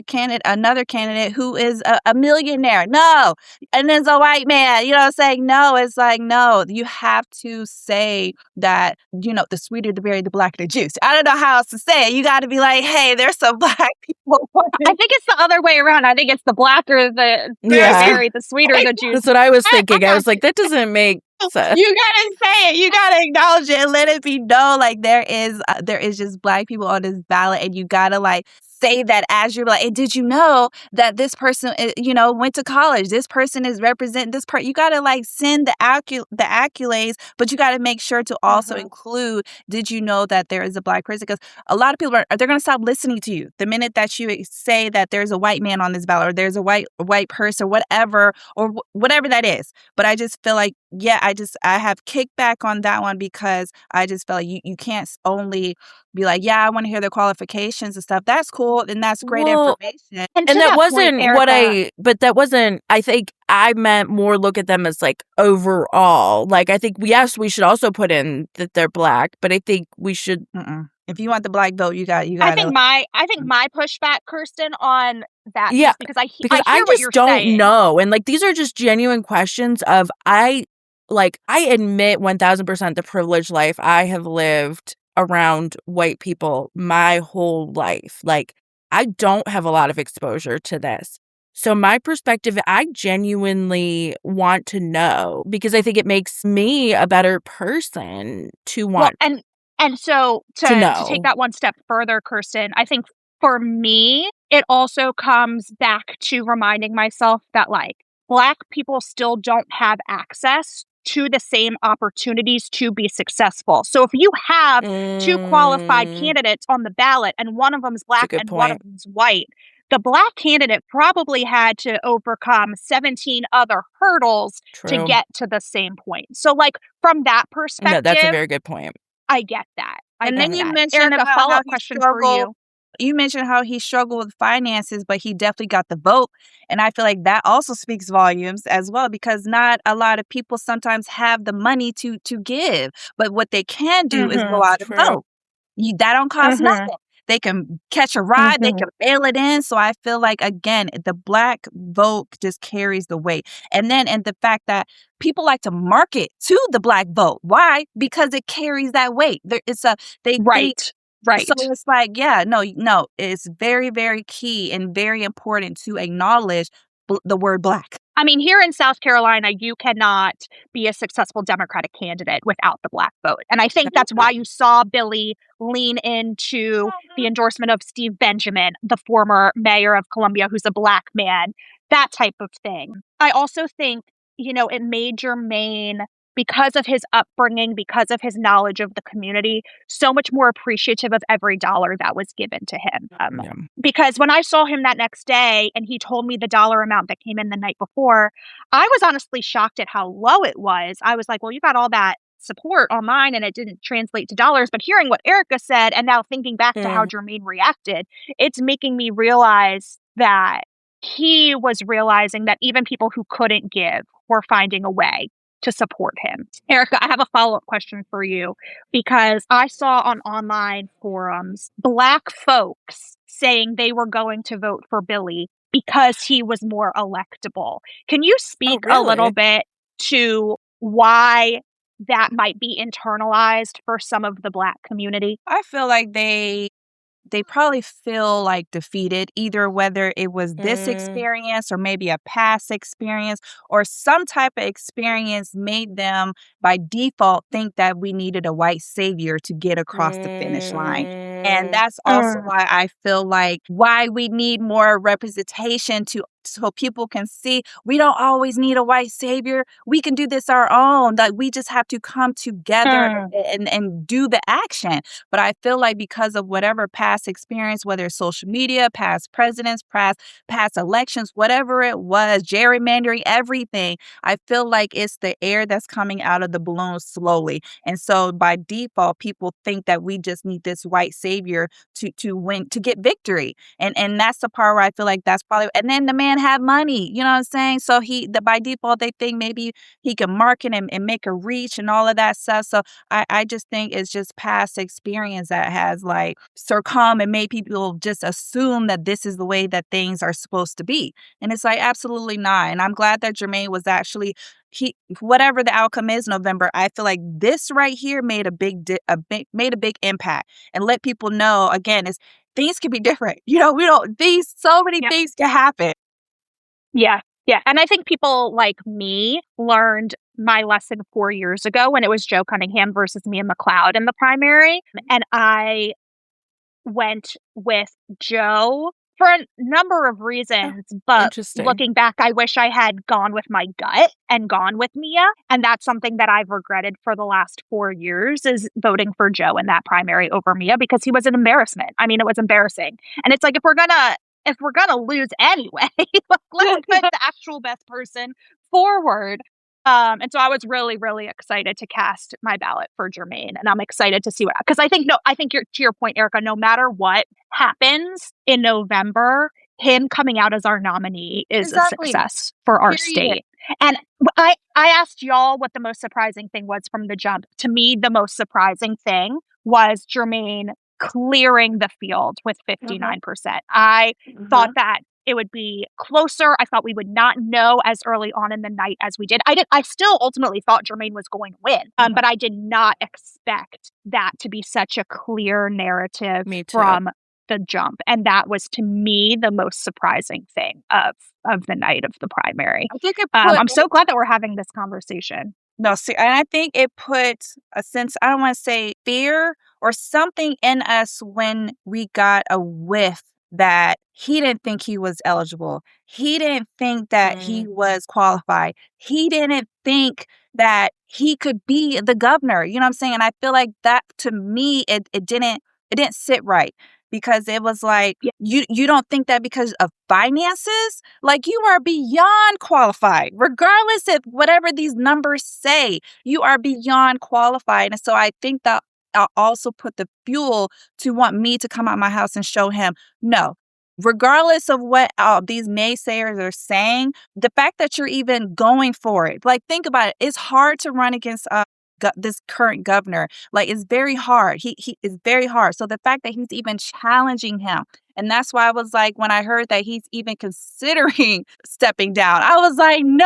another candidate who is a millionaire. No. And there's a white man, you know what I'm saying? No, it's like, no, you have to say that, you know, the sweeter the berry, the blacker the juice. I don't know how else to say it. You got to be like, hey, there's some Black people. I think it's the other way around. I think it's the blacker the berry, the sweeter the juice. That's what I was thinking. I was like, that doesn't make sense. You gotta say it. You gotta acknowledge it and let it be known. Like there is just Black people on this ballot, and you gotta like say that as you're like, hey, did you know that this person, you know, went to college? This person is representing this part. You gotta like send the accolades, but you gotta make sure to also include, did you know that there is a Black person? Because a lot of people they're gonna stop listening to you the minute that you say that there's a white man on this ballot, or there's a white person, whatever, or whatever that is. But I just feel like, yeah, I have kickback on that one because I just feel like you can't only be like, yeah, I want to hear their qualifications and stuff. That's cool and that's great information. And that wasn't that wasn't, I think I meant more look at them as like overall. Like I think, yes, we should also put in that they're Black, but I think we should. If you want the Black vote, you got. I think my pushback, Kirsten, on that is because I just what you're don't saying. know, and like these are just genuine questions of I admit 1000% the privileged life I have lived around white people my whole life. Like I don't have a lot of exposure to this. So my perspective, I genuinely want to know because I think it makes me a better person to want. Well, and so to take that one step further, Kirsten, I think for me, it also comes back to reminding myself that like Black people still don't have access to the same opportunities to be successful. So if you have two qualified candidates on the ballot and one of them is Black and one of them is white, the Black candidate probably had to overcome 17 other hurdles to get to the same point. So like from that perspective, no, that's a very good point. I get that. And then you mentioned Erica, about follow-up question for you. You mentioned how he struggled with finances, but he definitely got the vote. And I feel like that also speaks volumes as well, because not a lot of people sometimes have the money to give. But what they can do is go out and vote. That don't cost nothing. They can catch a ride. They can mail it in. So I feel like, again, the Black vote just carries the weight. And the fact that people like to market to the Black vote. Why? Because it carries that weight. Right. So it's like, yeah, no, it's very, very key and very important to acknowledge the word Black. I mean, here in South Carolina, you cannot be a successful Democratic candidate without the Black vote. And I think that's why you saw Billy lean into the endorsement of Steve Benjamin, the former mayor of Columbia, who's a Black man, that type of thing. I also think, it made Jermaine, because of his upbringing, because of his knowledge of the community, so much more appreciative of every dollar that was given to him. Because when I saw him that next day and he told me the dollar amount that came in the night before, I was honestly shocked at how low it was. I was like, well, you got all that support online and it didn't translate to dollars. But hearing what Erica said and now thinking back to how Jermaine reacted, it's making me realize that he was realizing that even people who couldn't give were finding a way to support him. Erica, I have a follow-up question for you because I saw on online forums Black folks saying they were going to vote for Billy because he was more electable. Can you speak a little bit to why that might be internalized for some of the Black community? I feel like they probably feel like defeated, either whether it was this experience or maybe a past experience or some type of experience made them by default think that we needed a white savior to get across the finish line. And that's also why I feel like why we need more representation to so people can see we don't always need a white savior. We can do this our own. Like we just have to come together and do the action. But I feel like because of whatever past experience, whether it's social media, past presidents, past elections, whatever it was, gerrymandering, everything, I feel like it's the air that's coming out of the balloon slowly. And so by default, people think that we just need this white savior to win, to get victory. And that's the part where I feel like that's probably, and then the man had money, you know what I'm saying? So by default, they think maybe he can market and make a reach and all of that stuff. So I just think it's just past experience that has like succumb and made people just assume that this is the way that things are supposed to be. And it's like, absolutely not. And I'm glad that Jermaine was actually, whatever the outcome is November, I feel like this right here made a big impact and let people know, again, is things can be different. You know, so many things can happen. Yeah. Yeah. And I think people like me learned my lesson 4 years ago when it was Joe Cunningham versus Mia McLeod in the primary. And I went with Joe for a number of reasons, but looking back, I wish I had gone with my gut and gone with Mia. And that's something that I've regretted for the last 4 years, is voting for Joe in that primary over Mia, because he was an embarrassment. I mean, it was embarrassing. And it's like, if we're gonna lose anyway, let's put the actual best person forward. And so I was really, really excited to cast my ballot for Jermaine, and I'm excited to see because I think to your point, Erica, no matter what happens in November, him coming out as our nominee is a success for our state. And I asked y'all what the most surprising thing was from the jump. To me, the most surprising thing was Jermaine clearing the field with 59%. I thought that it would be closer. I thought we would not know as early on in the night as we did. I still ultimately thought Jermaine was going to win, but I did not expect that to be such a clear narrative from the jump. And that was, to me, the most surprising thing of the night of the primary. I think I'm so glad that we're having this conversation. No, see, and I think it put a sense, I don't want to say fear or something in us when we got a whiff that he didn't think he was eligible. He didn't think that he was qualified. He didn't think that he could be the governor. You know what I'm saying? And I feel like that, to me, it didn't sit right. Because it was like, you don't think that because of finances, like you are beyond qualified, regardless of whatever these numbers say, you are beyond qualified. And so I think that I'll also put the fuel to want me to come out my house and show him, no, regardless of what these naysayers are saying, the fact that you're even going for it, like think about it, it's hard to run against this current governor. Like, it's very hard. He is very hard. So the fact that he's even challenging him, and that's why I was like, when I heard that he's even considering stepping down, I was like, no,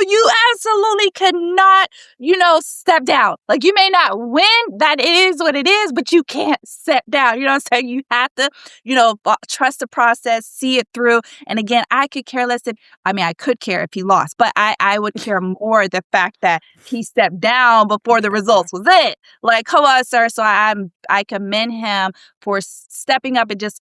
you absolutely cannot, step down. Like, you may not win. That is what it is, but you can't step down. You know what I'm saying? You have to, trust the process, see it through. And again, I could care less I could care if he lost, but I would care more the fact that he stepped down before the results was it. Like, come on, sir. So I commend him for stepping up and just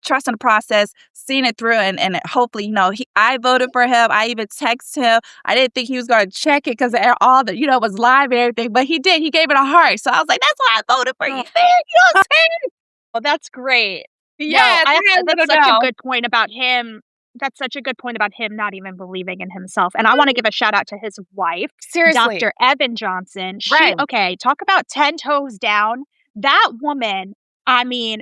trusting the process, seeing it through, and hopefully, I voted for him. I even texted him. I didn't think he was going to check it because all the, was live and everything, but he did. He gave it a heart. So I was like, that's why I voted for you. You know what I'm saying? Well, that's great. Yeah, that's such a good point about him. That's such a good point about him not even believing in himself. And I want to give a shout out to his wife, seriously, Dr. Evan Johnson. Okay, talk about 10 toes down. That woman,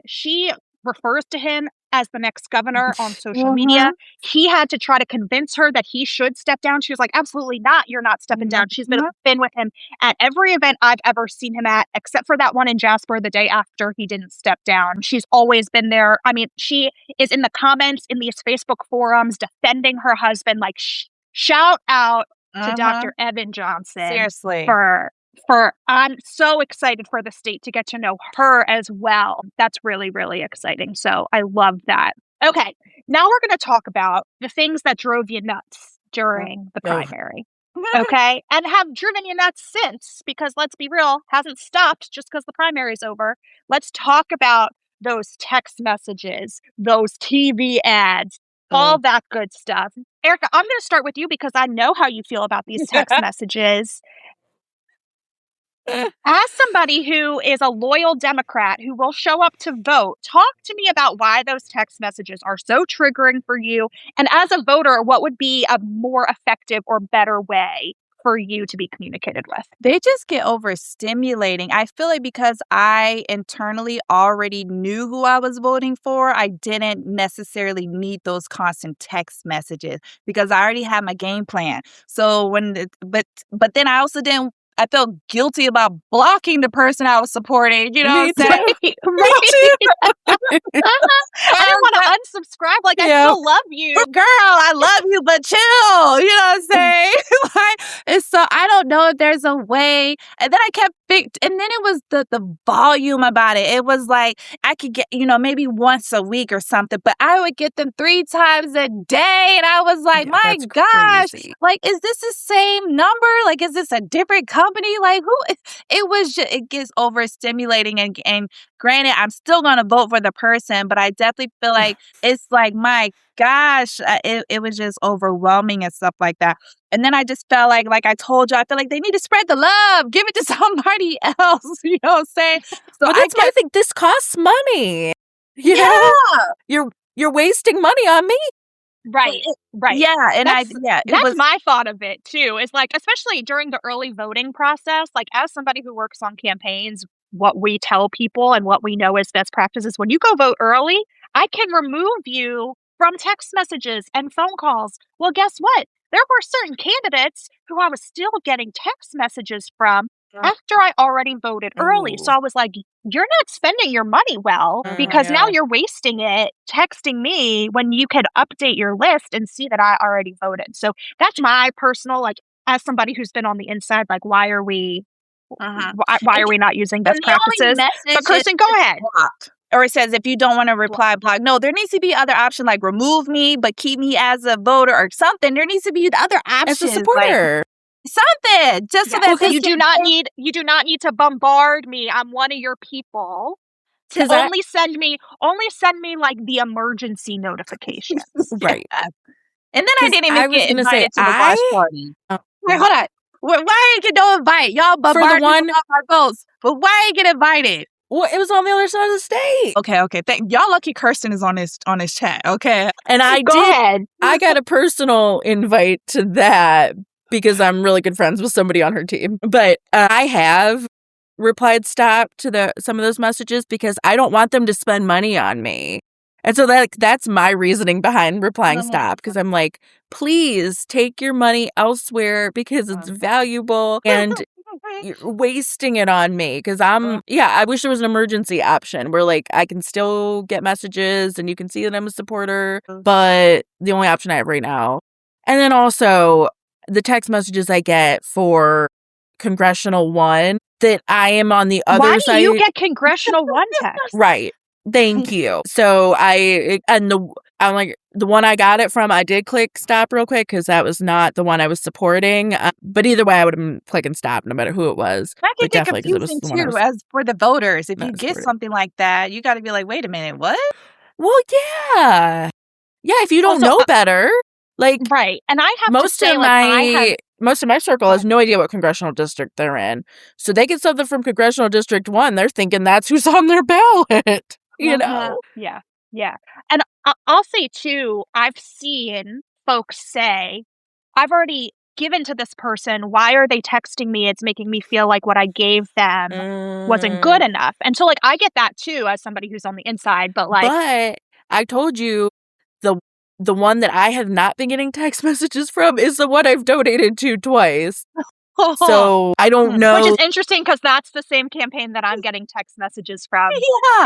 she refers to him as the next governor on social media. He had to try to convince her that he should step down. She was like, absolutely not. You're not stepping down. She's been with him at every event I've ever seen him at, except for that one in Jasper the day after he didn't step down. She's always been there. She is in the comments in these Facebook forums defending her husband. Like, shout out to Dr. Evan Johnson. Seriously. I'm so excited for the state to get to know her as well. That's really, really exciting. So I love that. Okay, now we're going to talk about the things that drove you nuts during the primary. Okay, and have driven you nuts since, because let's be real, hasn't stopped just because the primary's over. Let's talk about those text messages, those TV ads, all that good stuff. Erica, I'm going to start with you because I know how you feel about these text messages. As somebody who is a loyal Democrat who will show up to vote, talk to me about why those text messages are so triggering for you. And as a voter, what would be a more effective or better way for you to be communicated with? They just get overstimulating. I feel like because I internally already knew who I was voting for, I didn't necessarily need those constant text messages because I already had my game plan. So but then I also didn't. I felt guilty about blocking the person I was supporting. You know what I'm saying? I didn't want to unsubscribe. Like, I still love you. Girl, I love you, but chill. You know what I'm saying? And so I don't know if there's a way. And then I kept and then it was the volume about it. It was like I could get, maybe once a week or something, but I would get them 3 times a day. And I was like, my gosh, crazy. like, is this the same number? Like, is this a different company? Like, who? It gets overstimulating. And granted, I'm still going to vote for the person, but I definitely feel like it's like, my gosh, it was just overwhelming and stuff like that. And then I just felt like I told you, I feel like they need to spread the love, give it to somebody else. You know what I'm saying? So well, that's my thing. This costs money. You know? You're wasting money on me. Right. Yeah, and that's my thought of it too. Is like, especially during the early voting process, like as somebody who works on campaigns, what we tell people and what we know as best practices, when you go vote early, I can remove you from text messages and phone calls. Well, guess what? There were certain candidates who I was still getting text messages from after I already voted early. So I was like, you're not spending your money well because now you're wasting it texting me when you could update your list and see that I already voted. So that's my personal, like, as somebody who's been on the inside, like, why are we not using best practices? But Kirsten, go ahead. Or it says, if you don't want to reply, block. No, there needs to be other option, like remove me, but keep me as a voter or something. There needs to be other options. As a supporter. Something. Just so that you do not need to bombard me. I'm one of your people. To only send me like the emergency notifications. Right. And then I didn't even get invited to the watch party. Wait, hold on. Why ain't get no invite? Y'all bombarded me with my votes, but why ain't get invited? Well, it was on the other side of the state. Okay. Y'all lucky Kirsten is on this chat. Okay. And I I got a personal invite to that because I'm really good friends with somebody on her team. But I have replied stop to some of those messages because I don't want them to spend money on me. And so that's my reasoning behind replying stop, because I'm like, please take your money elsewhere because it's valuable and you're wasting it on me. Because I wish there was an emergency option where like I can still get messages and you can see that I'm a supporter, but the only option I have right now. And then also the text messages I get for Congressional One that I am on the other side. Why do you get Congressional One text? Right. Thank you. So the one I got it from, I did click stop real quick because that was not the one I was supporting. But either way, I would have been clicking stop no matter who it was. That can get confusing too, as for the voters. If you get something like that, you got to be like, wait a minute, what? Well, yeah. If you don't know better, like right. And I have most of my circle has no idea what congressional district they're in. So they get something from Congressional District 1, they're thinking that's who's on their ballot. You know? Yeah. And I'll say, too, I've seen folks say, I've already given to this person. Why are they texting me? It's making me feel like what I gave them wasn't good enough. And so, like, I get that, too, as somebody who's on the inside. But I told you, the one that I have not been getting text messages from is the one I've donated to twice. So I don't know. Which is interesting because that's the same campaign that I'm getting text messages from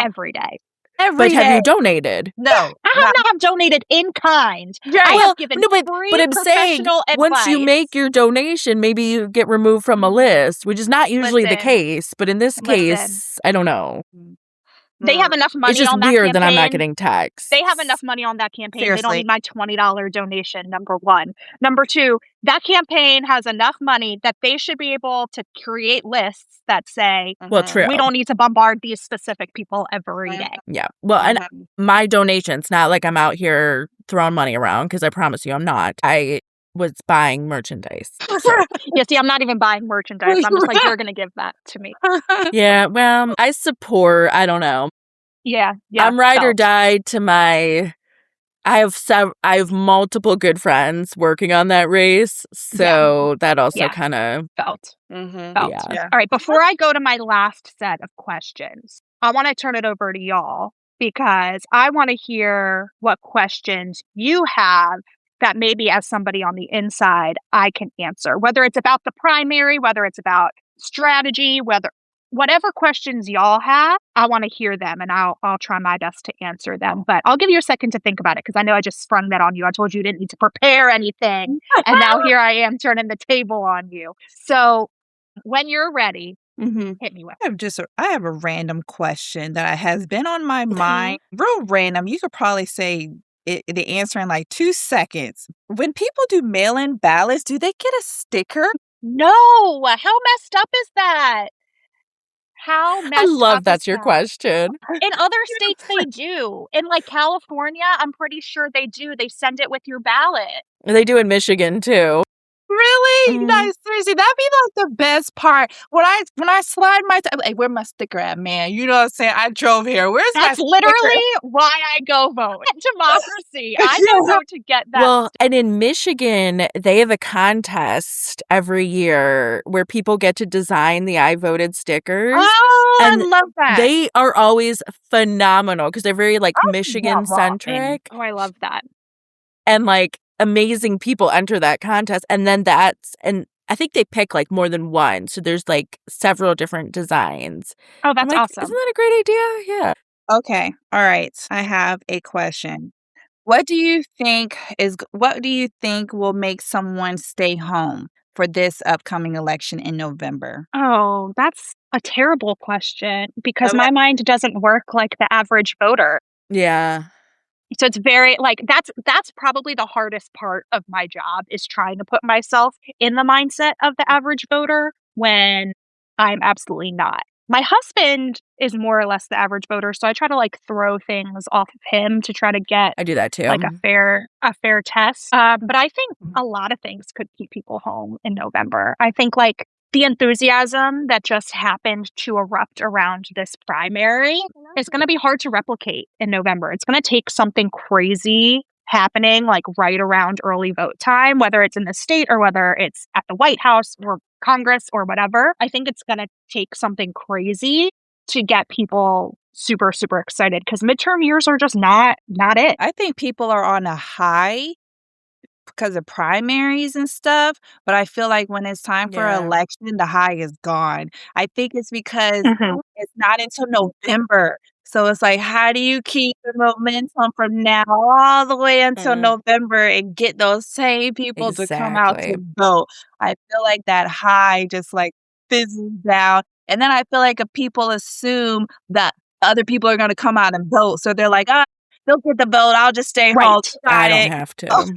every day. But have you donated? No. I have donated in kind. Right. I have given but I'm saying advice. Once you make your donation, maybe you get removed from a list, which is not usually the case. But in this case, I don't know. They have enough money on that campaign. It's just weird that I'm not getting texts. They have enough money on that campaign. Seriously. They don't need my $20 donation, number one. Number two, that campaign has enough money that they should be able to create lists that say, well, true. We don't need to bombard these specific people every day. Yeah. Well, and my donations, not like I'm out here throwing money around because I promise you I'm not. I was buying merchandise. So. Yeah, see, I'm not even buying merchandise. I'm just like, you're going to give that to me. Yeah, well, I support, I don't know. Yeah. I'm ride or die to my... I have multiple good friends working on that race, so that also kind of felt. Yeah. All right, before I go to my last set of questions, I want to turn it over to y'all because I want to hear what questions you have that maybe as somebody on the inside I can answer, whether it's about the primary, whether it's about strategy, whatever questions y'all have, I want to hear them and I'll try my best to answer them. But I'll give you a second to think about it because I know I just sprung that on you. I told you you didn't need to prepare anything. And now here I am turning the table on you. So when you're ready, hit me with it. I have a random question that has been on my mind. Real random. You could probably say the answer in like 2 seconds. When people do mail-in ballots, do they get a sticker? No. How messed up is that? How messed up? I love that's your question. In other states, they do. In like California, I'm pretty sure they do. They send it with your ballot. They do in Michigan too. Really? Nice. Seriously, that'd be like the best part. When I slide my, like, where's my sticker at, man? You know what I'm saying? I drove here. That's literally why I go vote. Democracy. I go vote to get that. Well, and in Michigan, they have a contest every year where people get to design the I voted stickers. Oh, and I love that. They are always phenomenal because they're very like Michigan centric. Oh, I love that. And like amazing people enter that contest. And then and I think they pick like more than one. So there's like several different designs. Oh, that's awesome. Isn't that a great idea? Yeah. Okay. All right. I have a question. What do you think will make someone stay home for this upcoming election in November? Oh, that's a terrible question because my mind doesn't work like the average voter. Yeah. So it's very like that's probably the hardest part of my job is trying to put myself in the mindset of the average voter when I'm absolutely not. My husband is more or less the average voter, so I try to like throw things off of him to try to get I do that too. Like a fair test. But I think a lot of things could keep people home in November. I think like the enthusiasm that just happened to erupt around this primary is going to be hard to replicate in November. It's going to take something crazy happening like right around early vote time, whether it's in the state or whether it's at the White House or Congress or whatever. I think it's going to take something crazy to get people super, super excited because midterm years are just not it. I think people are on a high because of primaries and stuff, but I feel like when it's time for an election, the high is gone. I think it's because it's not until November. So it's like, how do you keep the momentum from now all the way until November and get those same people to come out to vote? I feel like that high just like fizzles down. And then I feel like if people assume that other people are going to come out and vote, so they're like, they'll get the vote. I'll just stay home. I don't have to.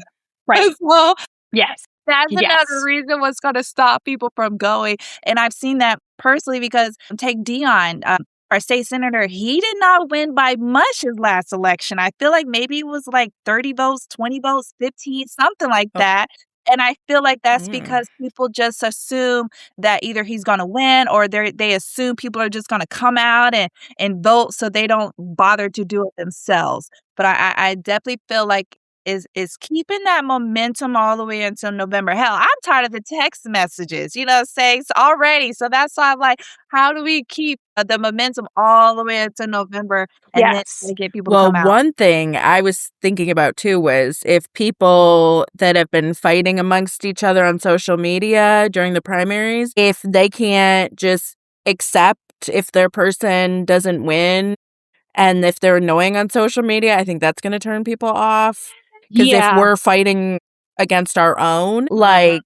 Right. Well, yes. That's another reason what's going to stop people from going. And I've seen that personally because take Dion, our state senator, he did not win by much his last election. I feel like maybe it was like 30 votes, 20 votes, 15, something like that. And I feel like that's because people just assume that either he's going to win or they assume people are just going to come out and vote so they don't bother to do it themselves. But I definitely feel like is keeping that momentum all the way until November. Hell, I'm tired of the text messages, saying already. So that's why I'm like, how do we keep the momentum all the way until November and then get people to come out? Well, one thing I was thinking about too was if people that have been fighting amongst each other on social media during the primaries, if they can't just accept if their person doesn't win and if they're annoying on social media, I think that's going to turn people off. Because if we're fighting against our own, like...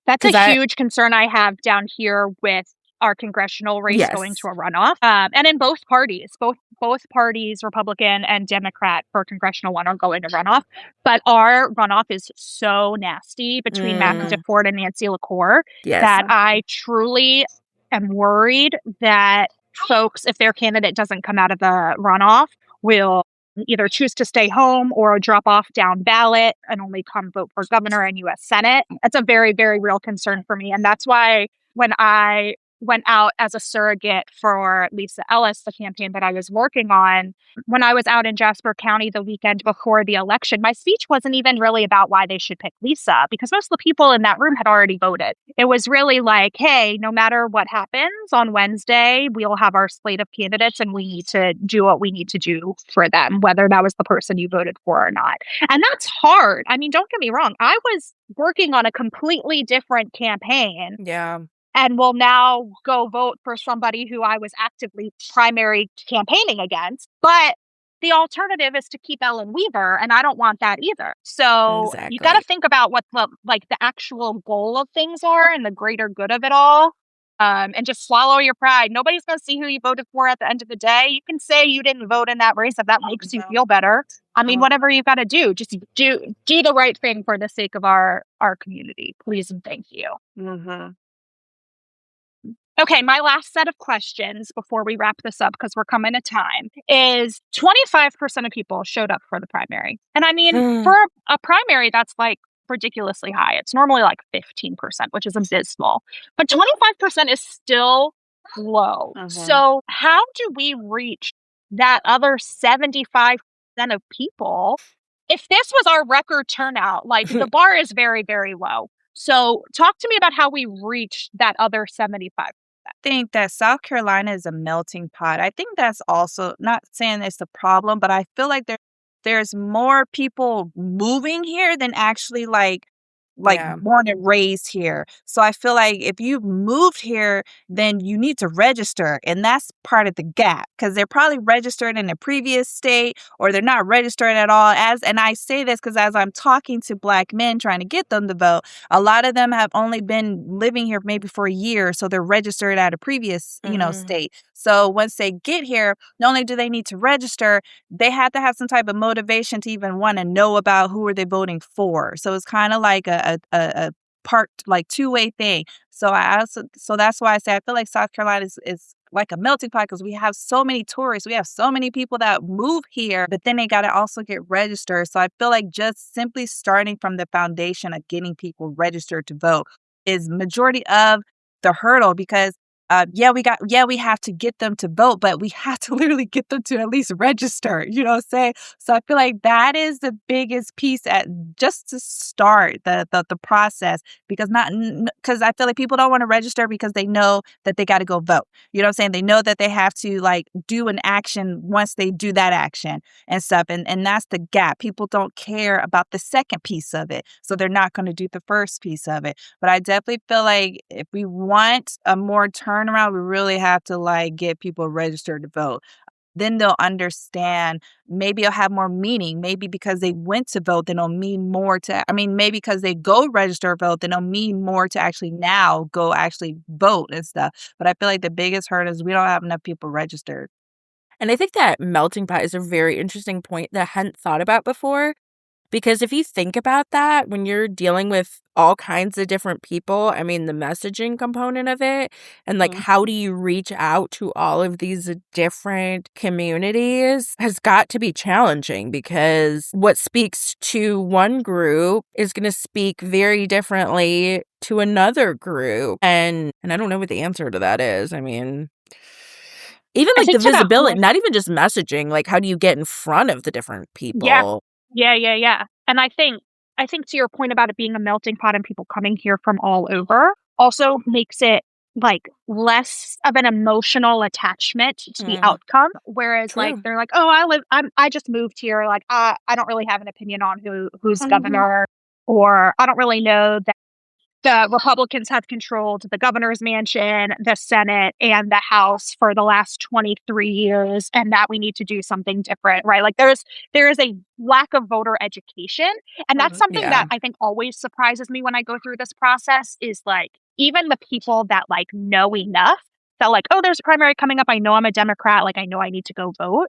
That's a huge concern I have down here with our congressional race going to a runoff. And in both parties, both parties, Republican and Democrat for congressional one are going to runoff. But our runoff is so nasty between Matthew Ford and Nancy LaCour that I truly am worried that folks, if their candidate doesn't come out of the runoff, will either choose to stay home or drop off down ballot and only come vote for governor and U.S. Senate. That's a very, very real concern for me. And that's why when I went out as a surrogate for Lisa Ellis, the campaign that I was working on, when I was out in Jasper County the weekend before the election, my speech wasn't even really about why they should pick Lisa, because most of the people in that room had already voted. It was really like, hey, no matter what happens on Wednesday, we'll have our slate of candidates and we need to do what we need to do for them, whether that was the person you voted for or not. And that's hard. I mean, don't get me wrong. I was working on a completely different campaign. Yeah. And will now go vote for somebody who I was actively primary campaigning against. But the alternative is to keep Ellen Weaver, and I don't want that either. So you got to think about what the actual goal of things are and the greater good of it all, and just swallow your pride. Nobody's going to see who you voted for at the end of the day. You can say you didn't vote in that race if that makes you feel better. I mean, whatever you got to do, just do the right thing for the sake of our community, please and thank you. Mm-hmm. Okay, my last set of questions before we wrap this up, because we're coming to time, is 25% of people showed up for the primary. And I mean, for a primary, that's like ridiculously high. It's normally like 15%, which is abysmal. But 25% is still low. Mm-hmm. So how do we reach that other 75% of people? If this was our record turnout, like the bar is very, very low. So talk to me about how we reach that other 75%. I think that South Carolina is a melting pot. I think that's also, not saying it's a problem, but I feel like there's more people moving here than actually born and raised here. So I feel like if you've moved here, then you need to register. And that's part of the gap, because they're probably registered in a previous state or they're not registered at all. And I say this because as I'm talking to Black men trying to get them to vote, a lot of them have only been living here maybe for a year. So they're registered at a previous, state. So once they get here, not only do they need to register, they have to have some type of motivation to even want to know about who are they voting for. So it's kind of like a part, like two-way thing. So that's why I say I feel like South Carolina is like a melting pot, because we have so many tourists. We have so many people that move here, but then they got to also get registered. So I feel like just simply starting from the foundation of getting people registered to vote is majority of the hurdle, because we have to get them to vote, but we have to literally get them to at least register, you know what I'm saying? So I feel like that is the biggest piece at just to start the process, because I feel like people don't want to register because they know that they got to go vote. You know what I'm saying? They know that they have to like do an action once they do that action and stuff. And that's the gap. People don't care about the second piece of it. So they're not going to do the first piece of it. But I definitely feel like if we want a more turnaround, we really have to like get people registered to vote. Then they'll understand. Maybe it'll have more meaning. Maybe because they went to vote, then it'll mean more maybe because they go register vote, then it'll mean more to actually now go actually vote and stuff. But I feel like the biggest hurdle is we don't have enough people registered. And I think that melting pot is a very interesting point that I hadn't thought about before. Because if you think about that, when you're dealing with all kinds of different people, I mean, the messaging component of it, and like, how do you reach out to all of these different communities has got to be challenging, because what speaks to one group is going to speak very differently to another group. And I don't know what the answer to that is. I mean, even like the visibility, not even just messaging, like how do you get in front of the different people? Yeah. And I think to your point about it being a melting pot and people coming here from all over also makes it like less of an emotional attachment to the outcome. Whereas like they're like, oh, I just moved here. Like I don't really have an opinion on who's governor, or I don't really know that the Republicans have controlled the governor's mansion, the Senate, and the House for the last 23 years, and that we need to do something different, right? Like there is a lack of voter education, and that's something that I think always surprises me when I go through this process, is like even the people that like know enough that like, oh, there's a primary coming up, I know I'm a Democrat, like I know I need to go vote.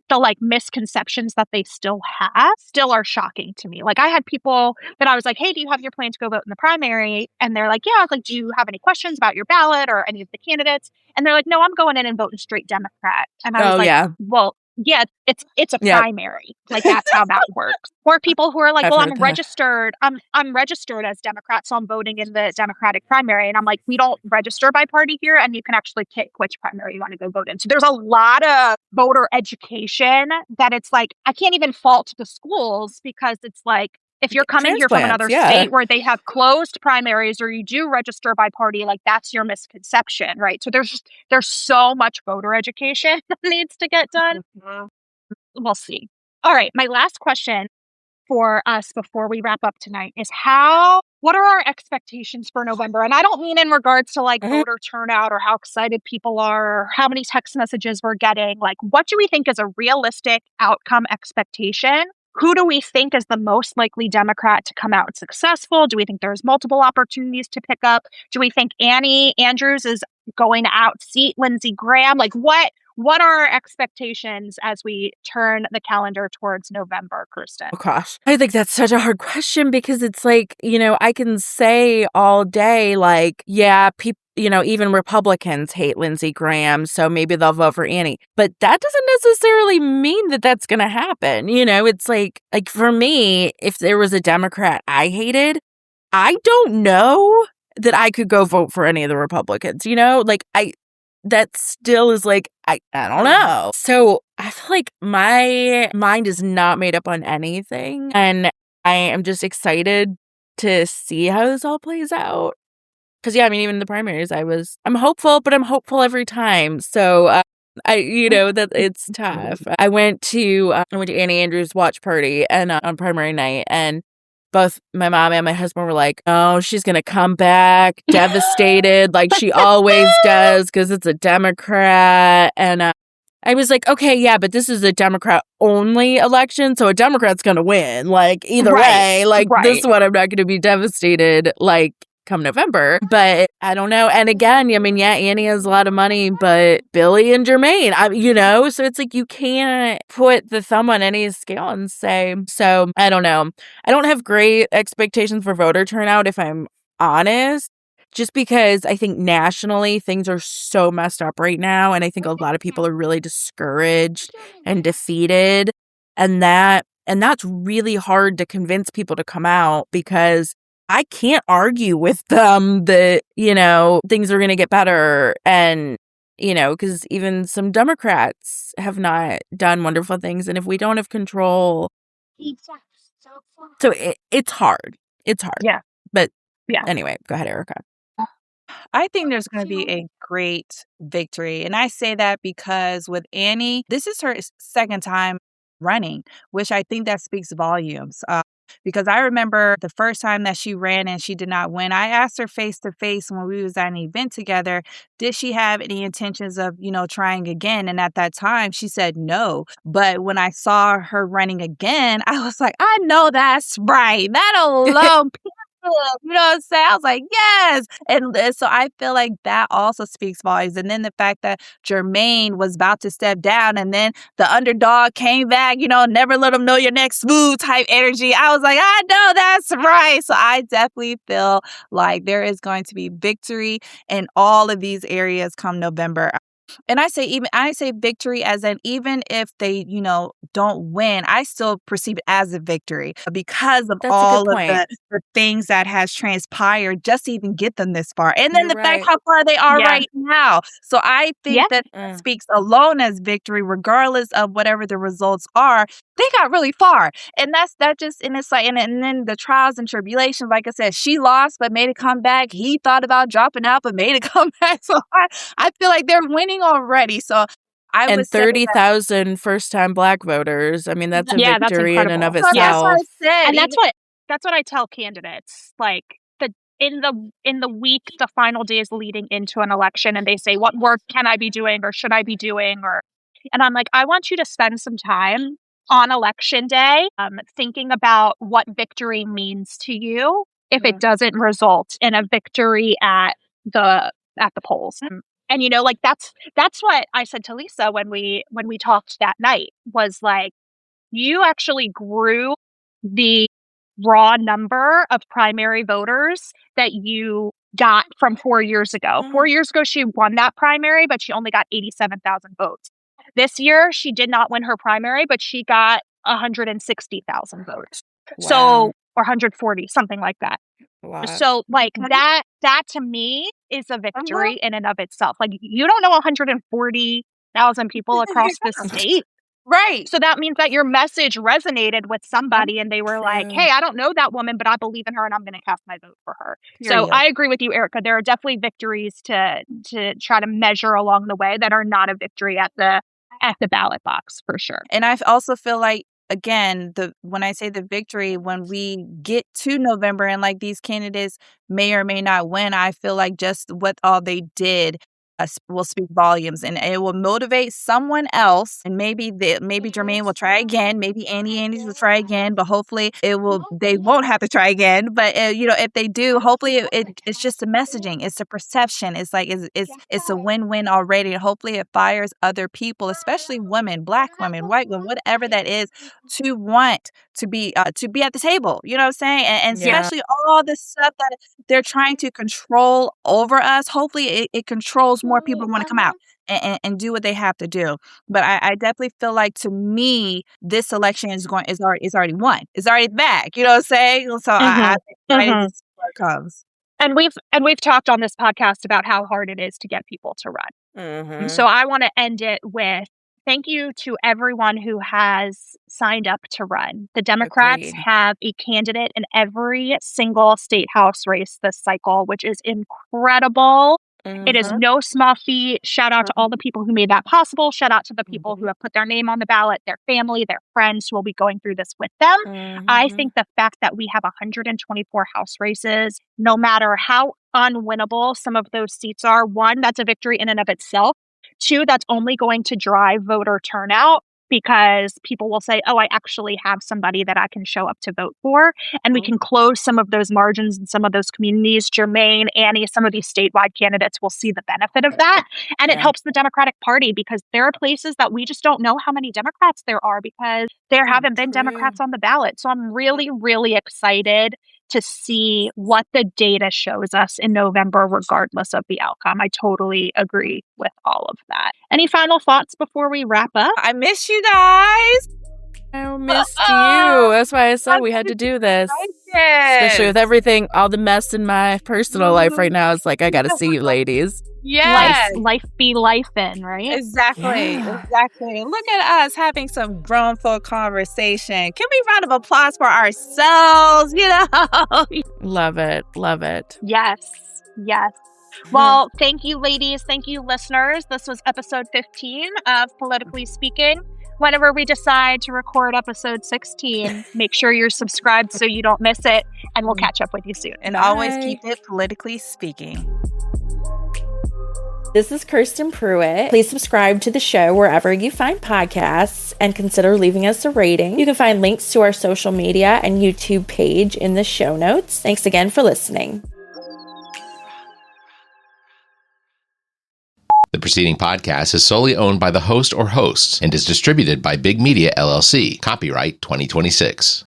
The like misconceptions that they still have still are shocking to me. Like I had people that I was like, hey, do you have your plan to go vote in the primary? And they're like, yeah. I was like, do you have any questions about your ballot or any of the candidates? And they're like, no, I'm going in and voting straight Democrat. And I was well, Yeah, it's a Yep. primary. Like, that's how that works. Or people who are like, I've "Well, heard I'm that. registered. I'm registered as Democrat, so I'm voting in the Democratic primary." And I'm like, "We don't register by party here, and you can actually pick which primary you want to go vote in." So there's a lot of voter education that it's like, I can't even fault the schools, because it's like, if you're coming here from another Transplants, yeah. state where they have closed primaries, or you do register by party, like, that's your misconception, right? So there's so much voter education that needs to get done. We'll see. All right, my last question for us before we wrap up tonight is what are our expectations for November? And I don't mean in regards to like Mhm. voter turnout or how excited people are or how many text messages we're getting. Like, what do we think is a realistic outcome expectation? Who do we think is the most likely Democrat to come out successful? Do we think there's multiple opportunities to pick up? Do we think Annie Andrews is going to outseat Lindsey Graham? Like, what are our expectations as we turn the calendar towards November, Kirsten? Oh gosh, I think that's such a hard question, because it's like, I can say all day, like, yeah, people, even Republicans hate Lindsey Graham, so maybe they'll vote for Annie. But that doesn't necessarily mean that that's going to happen. It's like for me, if there was a Democrat I hated, I don't know that I could go vote for any of the Republicans, that still is like, I don't know. So I feel like my mind is not made up on anything. And I am just excited to see how this all plays out. Because, yeah, I mean, even in the primaries, I'm hopeful, but I'm hopeful every time. So, that it's tough. I went to Annie Andrews' watch party and on primary night, and both my mom and my husband were like, "Oh, she's going to come back devastated like she always does because it's a Democrat." And I was like, "Okay, yeah, but this is a Democrat-only election, so a Democrat's going to win. Like, either way, like, this one I'm not going to be devastated, like, come November." But I don't know. And again, I mean, yeah, Annie has a lot of money, but Billy and Jermaine, so it's like you can't put the thumb on any scale and say. So I don't know. I don't have great expectations for voter turnout, if I'm honest, just because I think nationally things are so messed up right now. And I think a lot of people are really discouraged and defeated. And that's really hard to convince people to come out, because I can't argue with them that, things are going to get better. And, because even some Democrats have not done wonderful things. And if we don't have control, so it's hard. It's hard. Yeah. But yeah. Anyway, go ahead, Erica. I think there's going to be a great victory. And I say that because with Annie, this is her second time running, which I think that speaks volumes. Because I remember the first time that she ran and she did not win, I asked her face to face when we was at an event together, did she have any intentions of, trying again? And at that time, she said no. But when I saw her running again, I was like, I know that's right. That alone, you know what I'm saying? I was like, yes. And so I feel like that also speaks volumes. And then the fact that Jermaine was about to step down and then the underdog came back, never let them know your next move type energy. I was like, I know that's right. So I definitely feel like there is going to be victory in all of these areas come November. And I say victory as in even if they, don't win, I still perceive it as a victory because of all of the things that has transpired just to even get them this far. And then fact how far they are right now. So I think that speaks alone as victory, regardless of whatever the results are. They got really far. And it's like, and then the trials and tribulations, like I said, she lost, but made a comeback. He thought about dropping out, but made a comeback. So I feel like they're winning already. So I would say 30,000 first-time Black voters. I mean, that's a victory in and of itself. That's what I said. And that's what I tell candidates. Like, in the week, the final days leading into an election, and they say, what work can I be doing or should I be doing? And I'm like, I want you to spend some time on election day thinking about what victory means to you if it doesn't result in a victory at the polls. And that's what I said to Lisa when we talked that night, was like, you actually grew the raw number of primary voters that you got from 4 years ago. 4 years ago, she won that primary, but she only got 87,000 votes. This year, she did not win her primary, but she got 160,000 votes. Wow. So, or 140, something like that. Wow. So like that to me is a victory in and of itself. Like you don't know 140,000 people across the state. Right. So that means that your message resonated with somebody and they were like, hey, I don't know that woman, but I believe in her and I'm going to cast my vote for her. So I agree with you, Erica. There are definitely victories to try to measure along the way that are not a victory at the ballot box for sure. And I also feel like, again, when I say the victory, when we get to November and like these candidates may or may not win, I feel like just what all they did will speak volumes, and it will motivate someone else. And maybe Jermaine will try again. Maybe Andy's will try again. But hopefully, they won't have to try again. But if they do, hopefully it's just the messaging. It's the perception. It's like it's a win-win already. And hopefully, it fires other people, especially women, Black women, white women, whatever that is, to want to be at the table. You know what I'm saying? And especially all the stuff that they're trying to control over us. Hopefully, it controls more people want to come out and do what they have to do. But I definitely feel like, to me, this election is already won. It's already back. You know what I'm saying? So I think where it comes. And we've talked on this podcast about how hard it is to get people to run. So I want to end it with thank you to everyone who has signed up to run. The Democrats have a candidate in every single state house race this cycle, which is incredible. It is no small feat. Shout out to all the people who made that possible. Shout out to the people who have put their name on the ballot, their family, their friends who will be going through this with them. I think the fact that we have 124 House races, no matter how unwinnable some of those seats are, one, that's a victory in and of itself. Two, that's only going to drive voter turnout because people will say, oh, I actually have somebody that I can show up to vote for. And we can close some of those margins in some of those communities. Jermaine, Annie, some of these statewide candidates will see the benefit of that. And it helps the Democratic Party because there are places that we just don't know how many Democrats there are because there haven't been Democrats on the ballot. So I'm really, really excited to see what the data shows us in November, regardless of the outcome. I totally agree with all of that. Any final thoughts before we wrap up? I miss you guys. I missed you. That's why I said we had to do this. Especially with everything, all the mess in my personal life right now. It's like, I got to see you ladies. Yes. Life be life-in, right? Exactly. Look at us having some grown folk conversation. Can we round of applause for ourselves? Love it. Yes. Well, thank you, ladies. Thank you, listeners. This was episode 15 of Politically Speaking. Whenever we decide to record episode 16, make sure you're subscribed so you don't miss it, and we'll catch up with you soon. And always keep it politically speaking. This is Kirsten Pruitt. Please subscribe to the show wherever you find podcasts and consider leaving us a rating. You can find links to our social media and YouTube page in the show notes. Thanks again for listening. The preceding podcast is solely owned by the host or hosts and is distributed by Big Media LLC. Copyright 2026.